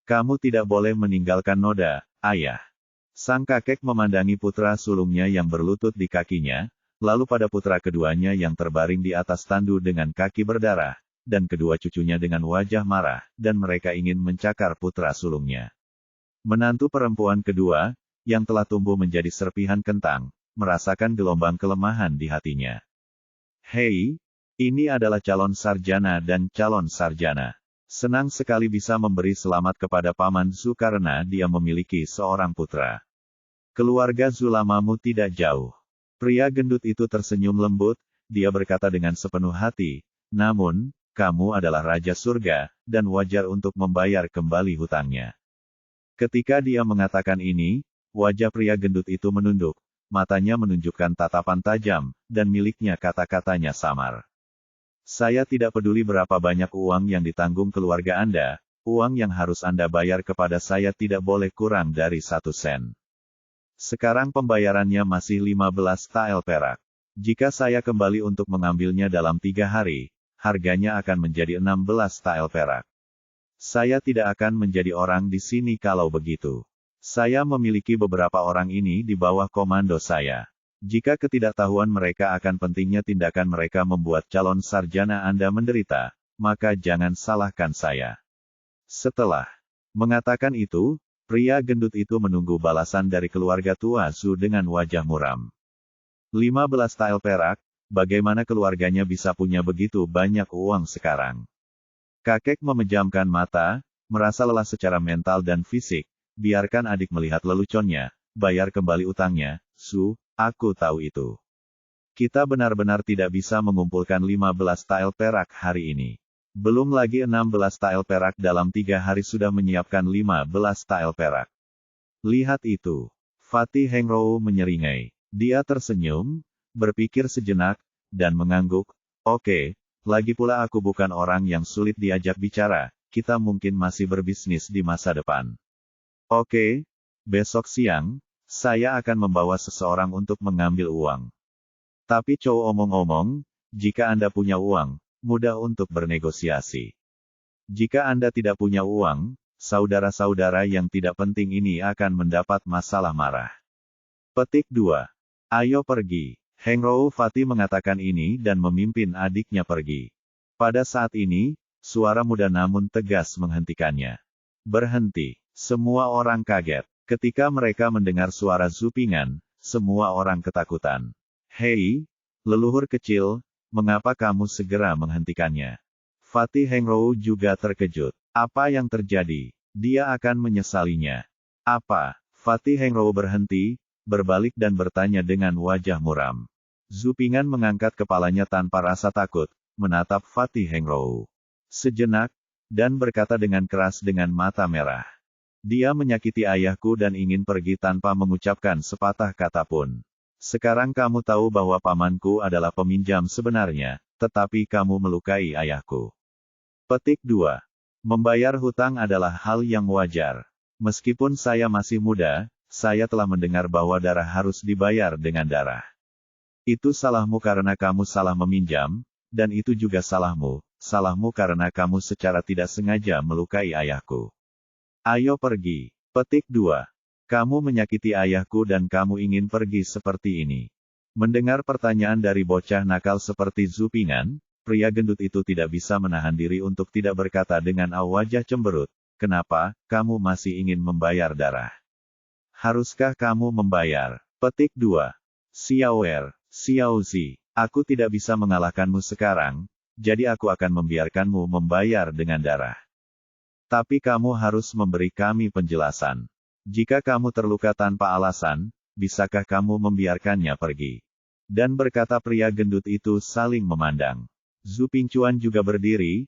Kamu tidak boleh meninggalkan noda, ayah. Sang kakek memandangi putra sulungnya yang berlutut di kakinya, lalu pada putra keduanya yang terbaring di atas tandu dengan kaki berdarah, dan kedua cucunya dengan wajah marah, dan mereka ingin mencakar putra sulungnya. Menantu perempuan kedua, yang telah tumbuh menjadi serpihan kentang, merasakan gelombang kelemahan di hatinya. Hei, ini adalah calon sarjana dan calon sarjana. Senang sekali bisa memberi selamat kepada Paman Zhu karena dia memiliki seorang putra. Keluarga Zhu lamamu tidak jauh. Pria gendut itu tersenyum lembut, dia berkata dengan sepenuh hati, namun, kamu adalah Raja Surga, dan wajar untuk membayar kembali hutangnya. Ketika dia mengatakan ini, wajah pria gendut itu menunduk. Matanya menunjukkan tatapan tajam, dan miliknya kata-katanya samar. Saya tidak peduli berapa banyak uang yang ditanggung keluarga Anda, uang yang harus Anda bayar kepada saya tidak boleh kurang dari 1 sen. Sekarang pembayarannya masih 15 tael perak. Jika saya kembali untuk mengambilnya dalam 3 hari, harganya akan menjadi 16 tael perak. Saya tidak akan menjadi orang di sini kalau begitu. Saya memiliki beberapa orang ini di bawah komando saya. Jika ketidaktahuan mereka akan pentingnya tindakan mereka membuat calon sarjana Anda menderita, maka jangan salahkan saya. Setelah mengatakan itu, pria gendut itu menunggu balasan dari keluarga tua Zhu dengan wajah muram. 15 tael perak, bagaimana keluarganya bisa punya begitu banyak uang sekarang? Kakek memejamkan mata, merasa lelah secara mental dan fisik. Biarkan adik melihat leluconnya, bayar kembali utangnya, Su, aku tahu itu. Kita benar-benar tidak bisa mengumpulkan 15 tael perak hari ini. Belum lagi 16 tael perak dalam 3 hari sudah menyiapkan 15 tael perak. Lihat itu. Fatih Hengrou menyeringai. Dia tersenyum, berpikir sejenak, dan mengangguk. Oke, lagi pula aku bukan orang yang sulit diajak bicara, kita mungkin masih berbisnis di masa depan. Oke, besok siang, saya akan membawa seseorang untuk mengambil uang. Tapi Chow omong-omong, jika Anda punya uang, mudah untuk bernegosiasi. Jika Anda tidak punya uang, saudara-saudara yang tidak penting ini akan mendapat masalah marah. Petik 2. Ayo pergi. Hengrou Fatih mengatakan ini dan memimpin adiknya pergi. Pada saat ini, suara muda namun tegas menghentikannya. Berhenti. Semua orang kaget. Ketika mereka mendengar suara Zupingan, semua orang ketakutan. Hei, leluhur kecil, mengapa kamu segera menghentikannya? Fatih Hengrou juga terkejut. Apa yang terjadi? Dia akan menyesalinya. Apa? Fatih Hengrou berhenti, berbalik dan bertanya dengan wajah muram. Zupingan mengangkat kepalanya tanpa rasa takut, menatap Fatih Hengrou sejenak, dan berkata dengan keras dengan mata merah. Dia menyakiti ayahku dan ingin pergi tanpa mengucapkan sepatah kata pun. Sekarang kamu tahu bahwa pamanku adalah peminjam sebenarnya, tetapi kamu melukai ayahku. Petik 2. Membayar hutang adalah hal yang wajar. Meskipun saya masih muda, saya telah mendengar bahwa darah harus dibayar dengan darah. Itu salahmu karena kamu salah meminjam, dan itu juga salahmu karena kamu secara tidak sengaja melukai ayahku. Ayo pergi. Petik 2. Kamu menyakiti ayahku dan kamu ingin pergi seperti ini. Mendengar pertanyaan dari bocah nakal seperti Zhu Ping'an, pria gendut itu tidak bisa menahan diri untuk tidak berkata dengan wajah cemberut, "Kenapa, kamu masih ingin membayar darah? Haruskah kamu membayar?" Petik 2. Xiao Er, Xiao Zi, aku tidak bisa mengalahkanmu sekarang, jadi aku akan membiarkanmu membayar dengan darah. Tapi kamu harus memberi kami penjelasan. Jika kamu terluka tanpa alasan, bisakah kamu membiarkannya pergi? Dan berkata pria gendut itu saling memandang. Zhu Pingchuan juga berdiri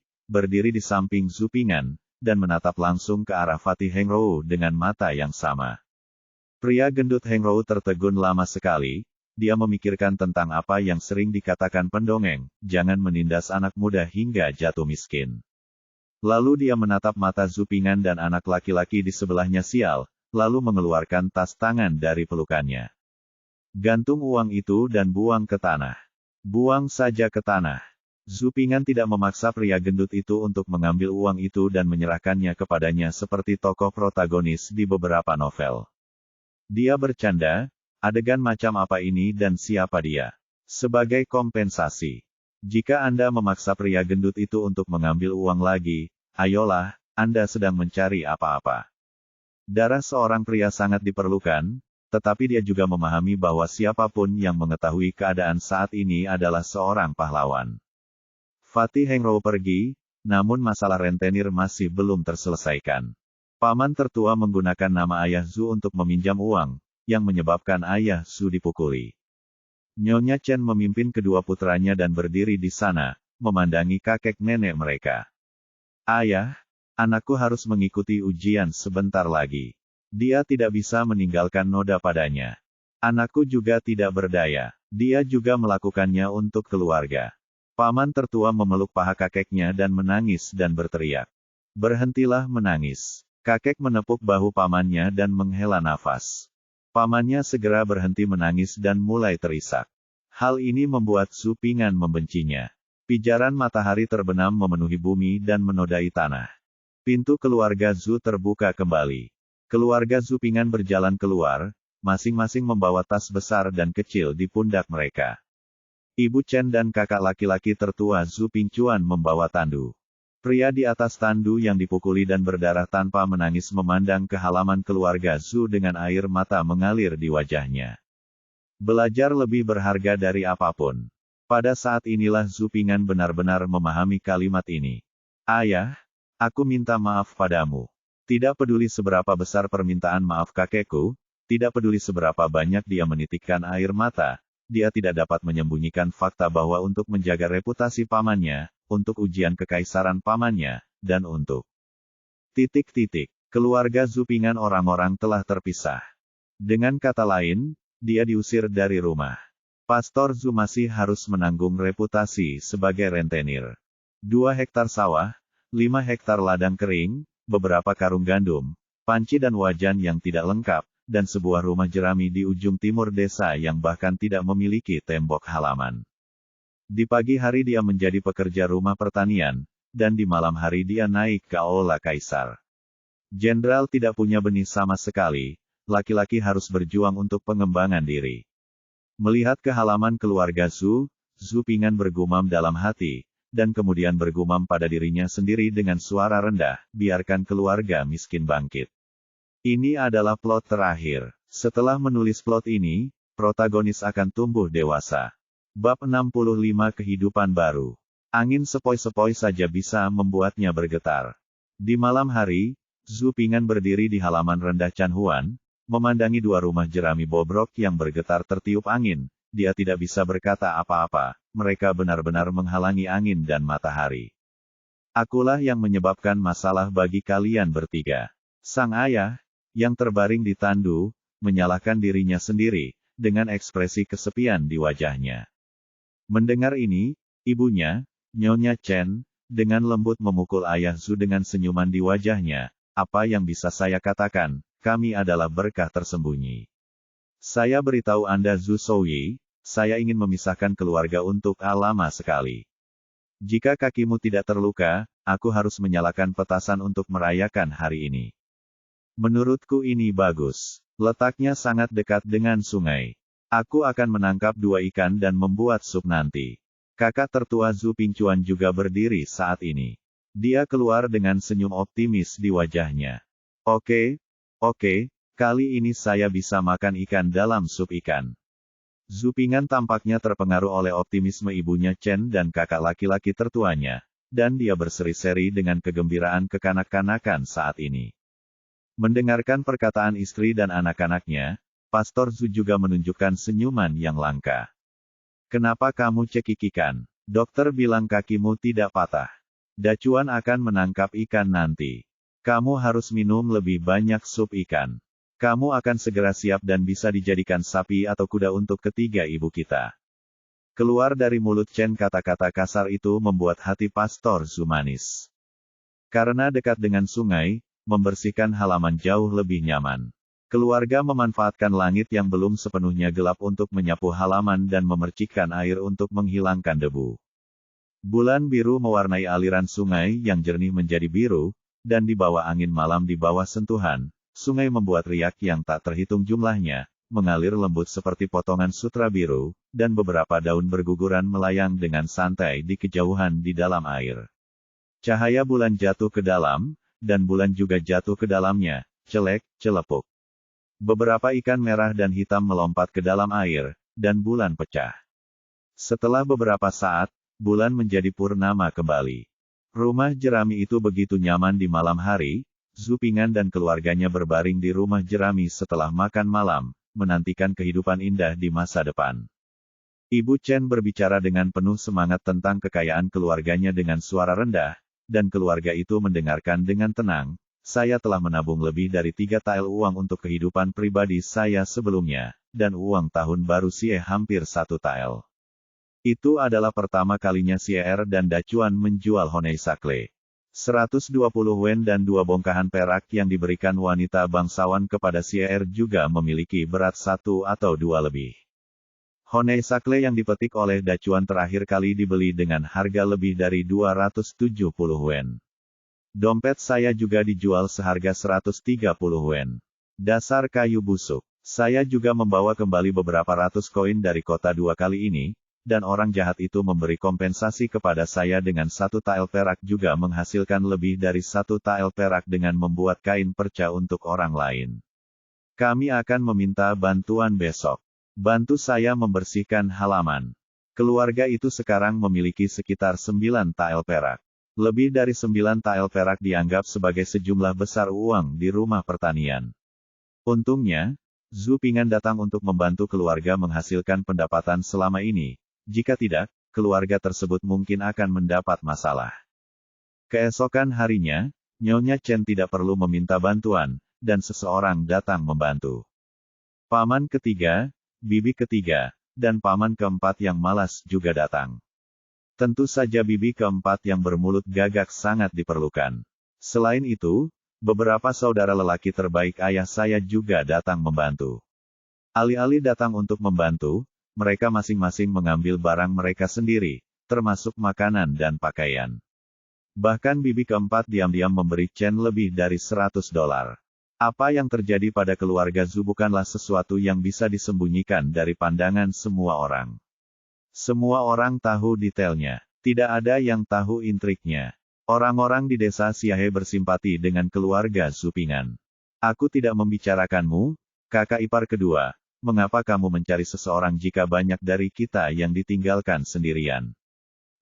di samping Zhu Ping'an, dan menatap langsung ke arah Fatih Hengrou dengan mata yang sama. Pria gendut Hengrou tertegun lama sekali, dia memikirkan tentang apa yang sering dikatakan pendongeng, jangan menindas anak muda hingga jatuh miskin. Lalu dia menatap mata Zhu Ping'an dan anak laki-laki di sebelahnya sial, lalu mengeluarkan tas tangan dari pelukannya. Gantung uang itu dan buang ke tanah. Buang saja ke tanah. Zhu Ping'an tidak memaksa pria gendut itu untuk mengambil uang itu dan menyerahkannya kepadanya seperti tokoh protagonis di beberapa novel. Dia bercanda, adegan macam apa ini dan siapa dia? Sebagai kompensasi. Jika Anda memaksa pria gendut itu untuk mengambil uang lagi, ayolah, Anda sedang mencari apa-apa. Darah seorang pria sangat diperlukan, tetapi dia juga memahami bahwa siapapun yang mengetahui keadaan saat ini adalah seorang pahlawan. Fatih Hengrou pergi, namun masalah rentenir masih belum terselesaikan. Paman tertua menggunakan nama ayah Zhu untuk meminjam uang, yang menyebabkan ayah Zhu dipukuli. Nyonya Chen memimpin kedua putranya dan berdiri di sana, memandangi kakek nenek mereka. Ayah, anakku harus mengikuti ujian sebentar lagi. Dia tidak bisa meninggalkan noda padanya. Anakku juga tidak berdaya. Dia juga melakukannya untuk keluarga. Paman tertua memeluk paha kakeknya dan menangis dan berteriak. Berhentilah menangis. Kakek menepuk bahu pamannya dan menghela nafas. Pamannya segera berhenti menangis dan mulai terisak. Hal ini membuat Zhu Ping'an membencinya. Pijaran matahari terbenam memenuhi bumi dan menodai tanah. Pintu keluarga Zhu terbuka kembali. Keluarga Zhu Ping'an berjalan keluar, masing-masing membawa tas besar dan kecil di pundak mereka. Ibu Chen dan kakak laki-laki tertua Zhu Pingchuan membawa tandu. Pria di atas tandu yang dipukuli dan berdarah tanpa menangis memandang ke halaman keluarga Zhu dengan air mata mengalir di wajahnya. Belajar lebih berharga dari apapun. Pada saat inilah Zhu Ping'an benar-benar memahami kalimat ini. Ayah, aku minta maaf padamu. Tidak peduli seberapa besar permintaan maaf kakekku, tidak peduli seberapa banyak dia menitikkan air mata, dia tidak dapat menyembunyikan fakta bahwa untuk menjaga reputasi pamannya, untuk ujian kekaisaran pamannya, dan untuk keluarga Zhu Ping'an orang-orang telah terpisah. Dengan kata lain, dia diusir dari rumah. Pastor Zhu masih harus menanggung reputasi sebagai rentenir. 2 hektar sawah, 5 hektar ladang kering, beberapa karung gandum, panci dan wajan yang tidak lengkap, dan sebuah rumah jerami di ujung timur desa yang bahkan tidak memiliki tembok halaman. Di pagi hari dia menjadi pekerja rumah pertanian, dan di malam hari dia naik ke aula kaisar. Jenderal tidak punya benih sama sekali, laki-laki harus berjuang untuk pengembangan diri. Melihat ke halaman keluarga Zhu, Zhu Ping'an bergumam dalam hati, dan kemudian bergumam pada dirinya sendiri dengan suara rendah, biarkan keluarga miskin bangkit. Ini adalah plot terakhir. Setelah menulis plot ini, protagonis akan tumbuh dewasa. Bab 65 Kehidupan Baru. Angin sepoi-sepoi saja bisa membuatnya bergetar. Di malam hari, Zhu Ping'an berdiri di halaman rendah Chan Huan, memandangi 2 rumah jerami bobrok yang bergetar tertiup angin. Dia tidak bisa berkata apa-apa, mereka benar-benar menghalangi angin dan matahari. Akulah yang menyebabkan masalah bagi kalian bertiga. Sang ayah, yang terbaring di tandu, menyalahkan dirinya sendiri, dengan ekspresi kesepian di wajahnya. Mendengar ini, ibunya, Nyonya Chen, dengan lembut memukul ayah Zhu dengan senyuman di wajahnya. Apa yang bisa saya katakan, kami adalah berkah tersembunyi. Saya beritahu Anda Zhu Souyi, saya ingin memisahkan keluarga untuk lama sekali. Jika kakimu tidak terluka, aku harus menyalakan petasan untuk merayakan hari ini. Menurutku ini bagus. Letaknya sangat dekat dengan sungai. Aku akan menangkap 2 ikan dan membuat sup nanti. Kakak tertua Zhu Pingchuan juga berdiri saat ini. Dia keluar dengan senyum optimis di wajahnya. Oke, kali ini saya bisa makan ikan dalam sup ikan. Zhu Ping'an tampaknya terpengaruh oleh optimisme ibunya Chen dan kakak laki-laki tertuanya, dan dia berseri-seri dengan kegembiraan kekanak-kanakan saat ini. Mendengarkan perkataan istri dan anak-anaknya, Pastor Zhu juga menunjukkan senyuman yang langka. Kenapa kamu cekikikan? Dokter bilang kakimu tidak patah. Dacuan akan menangkap ikan nanti. Kamu harus minum lebih banyak sup ikan. Kamu akan segera siap dan bisa dijadikan sapi atau kuda untuk ketiga ibu kita. Keluar dari mulut Chen kata-kata kasar itu membuat hati Pastor Zhu manis. Karena dekat dengan sungai, membersihkan halaman jauh lebih nyaman. Keluarga memanfaatkan langit yang belum sepenuhnya gelap untuk menyapu halaman dan memercikkan air untuk menghilangkan debu. Bulan biru mewarnai aliran sungai yang jernih menjadi biru, dan di bawah angin malam di bawah sentuhan, sungai membuat riak yang tak terhitung jumlahnya, mengalir lembut seperti potongan sutra biru, dan beberapa daun berguguran melayang dengan santai di kejauhan di dalam air. Cahaya bulan jatuh ke dalam, dan bulan juga jatuh ke dalamnya, celepuk. Beberapa ikan merah dan hitam melompat ke dalam air, dan bulan pecah. Setelah beberapa saat, bulan menjadi purnama kembali. Rumah jerami itu begitu nyaman di malam hari. Zhu Ping'an dan keluarganya berbaring di rumah jerami setelah makan malam, menantikan kehidupan indah di masa depan. Ibu Chen berbicara dengan penuh semangat tentang kekayaan keluarganya dengan suara rendah, dan keluarga itu mendengarkan dengan tenang. Saya telah menabung lebih dari 3 tael uang untuk kehidupan pribadi saya sebelumnya, dan uang tahun baru Sie hampir 1 tael. Itu adalah pertama kalinya Sier dan Dacuan menjual Honey Sakle. 120 wen dan 2 bongkahan perak yang diberikan wanita bangsawan kepada Sier juga memiliki berat 1 atau 2 lebih. Honey Sakle yang dipetik oleh Dacuan terakhir kali dibeli dengan harga lebih dari 270 wen. Dompet saya juga dijual seharga 130 wen. Dasar kayu busuk. Saya juga membawa kembali beberapa ratus koin dari kota 2 kali ini, dan orang jahat itu memberi kompensasi kepada saya dengan 1 tael perak juga menghasilkan lebih dari 1 tael perak dengan membuat kain perca untuk orang lain. Kami akan meminta bantuan besok. Bantu saya membersihkan halaman. Keluarga itu sekarang memiliki sekitar 9 tael perak. Lebih dari 9 tael perak dianggap sebagai sejumlah besar uang di rumah pertanian. Untungnya, Zhu Ping'an datang untuk membantu keluarga menghasilkan pendapatan selama ini. Jika tidak, keluarga tersebut mungkin akan mendapat masalah. Keesokan harinya, Nyonya Chen tidak perlu meminta bantuan, dan seseorang datang membantu. Paman ketiga, bibi ketiga, dan paman keempat yang malas juga datang. Tentu saja bibi keempat yang bermulut gagak sangat diperlukan. Selain itu, beberapa saudara lelaki terbaik ayah saya juga datang membantu. Alih-alih datang untuk membantu, mereka masing-masing mengambil barang mereka sendiri, termasuk makanan dan pakaian. Bahkan bibi keempat diam-diam memberi Chen lebih dari $100. Apa yang terjadi pada keluarga Zhu bukanlah sesuatu yang bisa disembunyikan dari pandangan semua orang. Semua orang tahu detailnya. Tidak ada yang tahu intriknya. Orang-orang di desa Siahe bersimpati dengan keluarga Zhu Ping'an. Aku tidak membicarakanmu, kakak ipar kedua. Mengapa kamu mencari seseorang jika banyak dari kita yang ditinggalkan sendirian?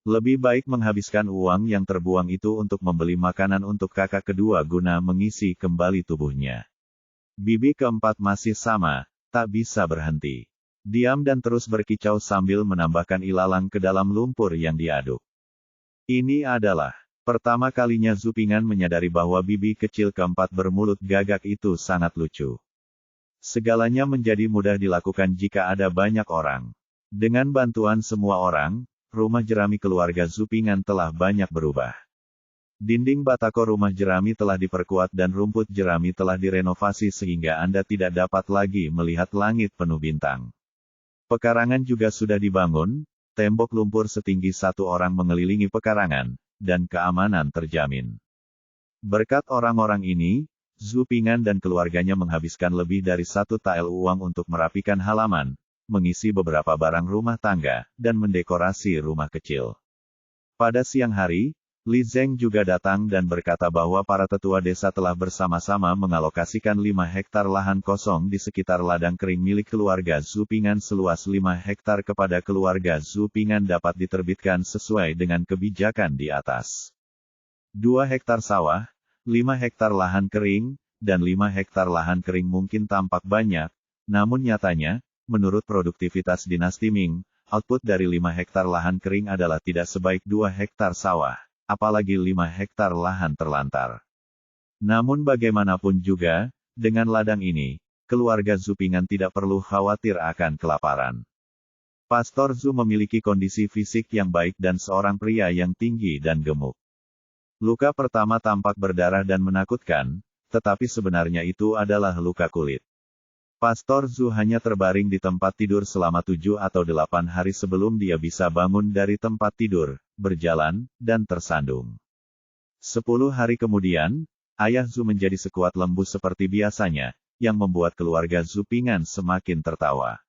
Lebih baik menghabiskan uang yang terbuang itu untuk membeli makanan untuk kakak kedua guna mengisi kembali tubuhnya. Bibi keempat masih sama, tak bisa berhenti. Diam dan terus berkicau sambil menambahkan ilalang ke dalam lumpur yang diaduk. Ini adalah pertama kalinya Zhu Ping'an menyadari bahwa bibi kecil keempat bermulut gagak itu sangat lucu. Segalanya menjadi mudah dilakukan jika ada banyak orang. Dengan bantuan semua orang, rumah jerami keluarga Zupingan telah banyak berubah. Dinding batako rumah jerami telah diperkuat dan rumput jerami telah direnovasi sehingga Anda tidak dapat lagi melihat langit penuh bintang. Pekarangan juga sudah dibangun, tembok lumpur setinggi 1 orang mengelilingi pekarangan, dan keamanan terjamin. Berkat orang-orang ini, Zupingan dan keluarganya menghabiskan lebih dari 1 tael uang untuk merapikan halaman, mengisi beberapa barang rumah tangga, dan mendekorasi rumah kecil. Pada siang hari, Li Zeng juga datang dan berkata bahwa para tetua desa telah bersama-sama mengalokasikan 5 hektar lahan kosong di sekitar ladang kering milik keluarga Zupingan seluas 5 hektar kepada keluarga Zupingan dapat diterbitkan sesuai dengan kebijakan di atas. 2 hektar sawah, 5 hektar lahan kering, dan 5 hektar lahan kering mungkin tampak banyak, namun nyatanya, menurut produktivitas dinasti Ming, output dari 5 hektar lahan kering adalah tidak sebaik 2 hektar sawah. Apalagi 5 hektar lahan terlantar. Namun bagaimanapun juga, dengan ladang ini, keluarga Zupingan tidak perlu khawatir akan kelaparan. Pastor Zhu memiliki kondisi fisik yang baik dan seorang pria yang tinggi dan gemuk. Luka pertama tampak berdarah dan menakutkan, tetapi sebenarnya itu adalah luka kulit. Pastor Zhu hanya terbaring di tempat tidur selama 7 atau 8 hari sebelum dia bisa bangun dari tempat tidur, berjalan, dan tersandung. 10 hari kemudian, ayah Zhu menjadi sekuat lembu seperti biasanya, yang membuat keluarga Zupingan semakin tertawa.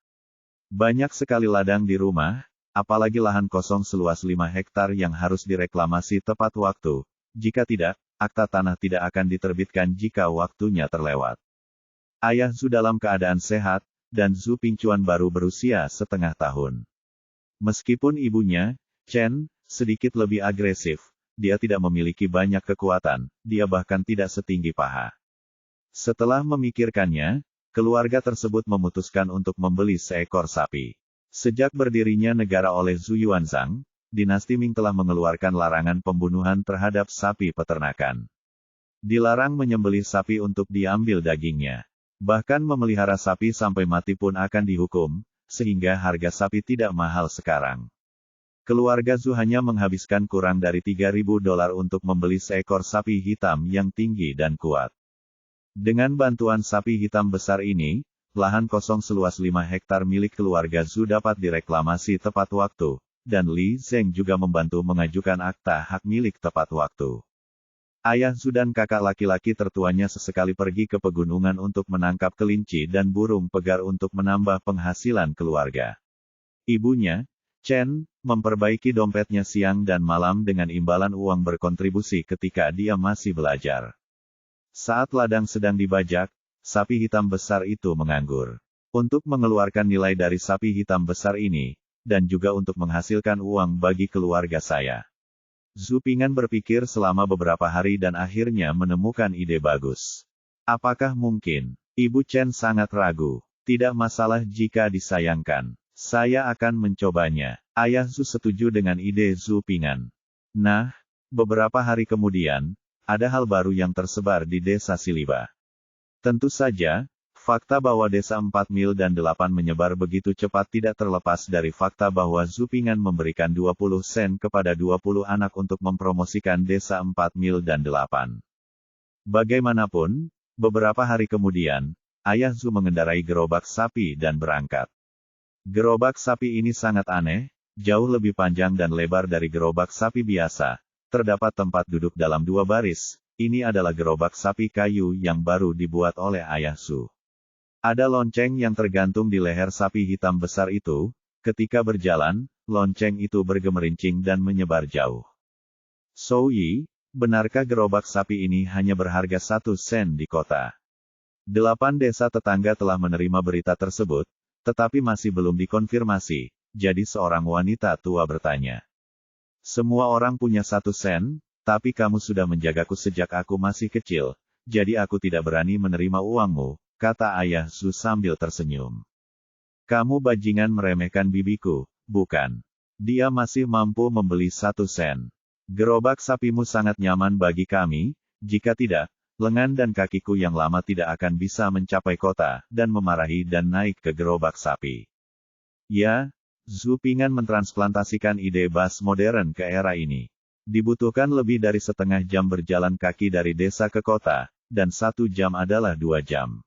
Banyak sekali ladang di rumah, apalagi lahan kosong seluas 5 hektar yang harus direklamasi tepat waktu. Jika tidak, akta tanah tidak akan diterbitkan jika waktunya terlewat. Ayah Zhu dalam keadaan sehat, dan Zhu Pingchuan baru berusia setengah tahun. Meskipun ibunya, Chen, sedikit lebih agresif, dia tidak memiliki banyak kekuatan, dia bahkan tidak setinggi paha. Setelah memikirkannya, keluarga tersebut memutuskan untuk membeli seekor sapi. Sejak berdirinya negara oleh Zhu Yuanzhang, dinasti Ming telah mengeluarkan larangan pembunuhan terhadap sapi peternakan. Dilarang menyembelih sapi untuk diambil dagingnya. Bahkan memelihara sapi sampai mati pun akan dihukum, sehingga harga sapi tidak mahal sekarang. Keluarga Zhu hanya menghabiskan kurang dari $3.000 untuk membeli seekor sapi hitam yang tinggi dan kuat. Dengan bantuan sapi hitam besar ini, lahan kosong seluas 5 hektar milik keluarga Zhu dapat direklamasi tepat waktu, dan Li Zeng juga membantu mengajukan akta hak milik tepat waktu. Ayah Zhu dan kakak laki-laki tertuanya sesekali pergi ke pegunungan untuk menangkap kelinci dan burung pegar untuk menambah penghasilan keluarga. Ibunya, Chen, memperbaiki dompetnya siang dan malam dengan imbalan uang berkontribusi ketika dia masih belajar. Saat ladang sedang dibajak, sapi hitam besar itu menganggur. Untuk mengeluarkan nilai dari sapi hitam besar ini, dan juga untuk menghasilkan uang bagi keluarga saya. Zupingan berpikir selama beberapa hari dan akhirnya menemukan ide bagus. Apakah mungkin? Ibu Chen sangat ragu. Tidak masalah jika disayangkan. Saya akan mencobanya. Ayah Zhu setuju dengan ide Zupingan. Nah, beberapa hari kemudian, ada hal baru yang tersebar di desa Siliba. Tentu saja, fakta bahwa desa 4 mil dan 8 menyebar begitu cepat tidak terlepas dari fakta bahwa Zupingan memberikan 20 sen kepada 20 anak untuk mempromosikan desa 4 mil dan 8. Bagaimanapun, beberapa hari kemudian, ayah Zhu mengendarai gerobak sapi dan berangkat. Gerobak sapi ini sangat aneh, jauh lebih panjang dan lebar dari gerobak sapi biasa. Terdapat tempat duduk dalam 2 baris. Ini adalah gerobak sapi kayu yang baru dibuat oleh ayah Zhu. Ada lonceng yang tergantung di leher sapi hitam besar itu. Ketika berjalan, lonceng itu bergemerincing dan menyebar jauh. Zhou Yi, benarkah gerobak sapi ini hanya berharga 1 sen di kota? 8 desa tetangga telah menerima berita tersebut, tetapi masih belum dikonfirmasi, jadi seorang wanita tua bertanya. Semua orang punya 1 sen, tapi kamu sudah menjagaku sejak aku masih kecil, jadi aku tidak berani menerima uangmu, kata ayah Zhu sambil tersenyum. Kamu bajingan meremehkan bibiku, bukan? Dia masih mampu membeli 1 sen. Gerobak sapimu sangat nyaman bagi kami, jika tidak, lengan dan kakiku yang lama tidak akan bisa mencapai kota, dan memarahi dan naik ke gerobak sapi. Ya, Zhu Ping'an mentransplantasikan ide bas modern ke era ini. Dibutuhkan lebih dari setengah jam berjalan kaki dari desa ke kota, dan 1 jam adalah 2 jam.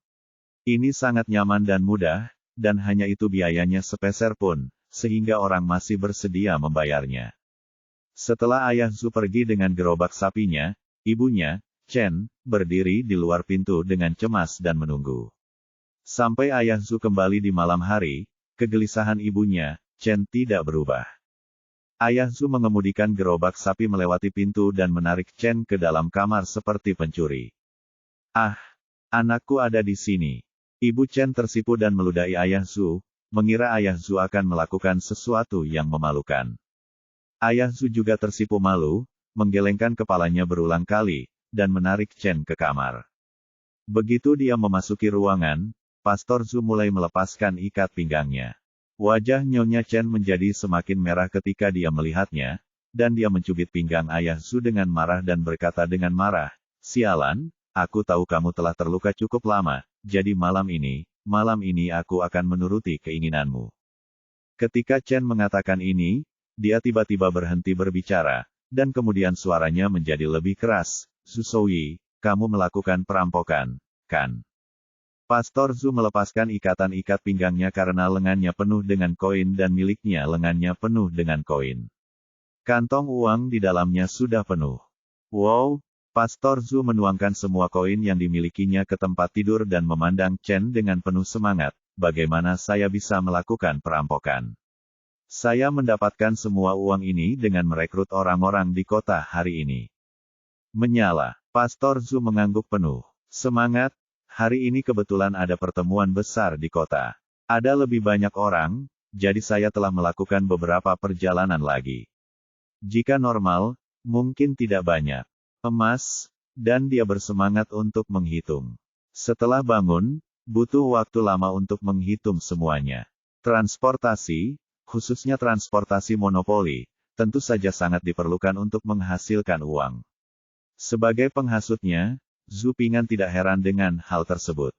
Ini sangat nyaman dan mudah, dan hanya itu biayanya sepeser pun, sehingga orang masih bersedia membayarnya. Setelah ayah Zhu pergi dengan gerobak sapinya, ibunya, Chen, berdiri di luar pintu dengan cemas dan menunggu. Sampai ayah Zhu kembali di malam hari, kegelisahan ibunya, Chen tidak berubah. Ayah Zhu mengemudikan gerobak sapi melewati pintu dan menarik Chen ke dalam kamar seperti pencuri. Ah, anakku ada di sini. Ibu Chen tersipu dan meludahi ayah Zhu, mengira ayah Zhu akan melakukan sesuatu yang memalukan. Ayah Zhu juga tersipu malu, menggelengkan kepalanya berulang kali, dan menarik Chen ke kamar. Begitu dia memasuki ruangan, Pastor Zhu mulai melepaskan ikat pinggangnya. Wajah Nyonya Chen menjadi semakin merah ketika dia melihatnya, dan dia mencubit pinggang ayah Zhu dengan marah dan berkata dengan marah, "Sialan, aku tahu kamu telah terluka cukup lama, jadi malam ini aku akan menuruti keinginanmu." Ketika Chen mengatakan ini, dia tiba-tiba berhenti berbicara, dan kemudian suaranya menjadi lebih keras, "Zhu Souyi, kamu melakukan perampokan, kan?" Pastor Zhu melepaskan ikatan-ikat pinggangnya karena lengannya penuh dengan koin dan miliknya lengannya penuh dengan koin. Kantong uang di dalamnya sudah penuh. Wow, Pastor Zhu menuangkan semua koin yang dimilikinya ke tempat tidur dan memandang Chen dengan penuh semangat. Bagaimana saya bisa melakukan perampokan? Saya mendapatkan semua uang ini dengan merekrut orang-orang di kota hari ini. Menyala. Pastor Zhu mengangguk penuh semangat. Hari ini kebetulan ada pertemuan besar di kota. Ada lebih banyak orang, jadi saya telah melakukan beberapa perjalanan lagi. Jika normal, mungkin tidak banyak emas, dan dia bersemangat untuk menghitung. Setelah bangun, butuh waktu lama untuk menghitung semuanya. Transportasi, khususnya transportasi monopoli, tentu saja sangat diperlukan untuk menghasilkan uang. Sebagai penghasutnya, Zhu Ping'an tidak heran dengan hal tersebut.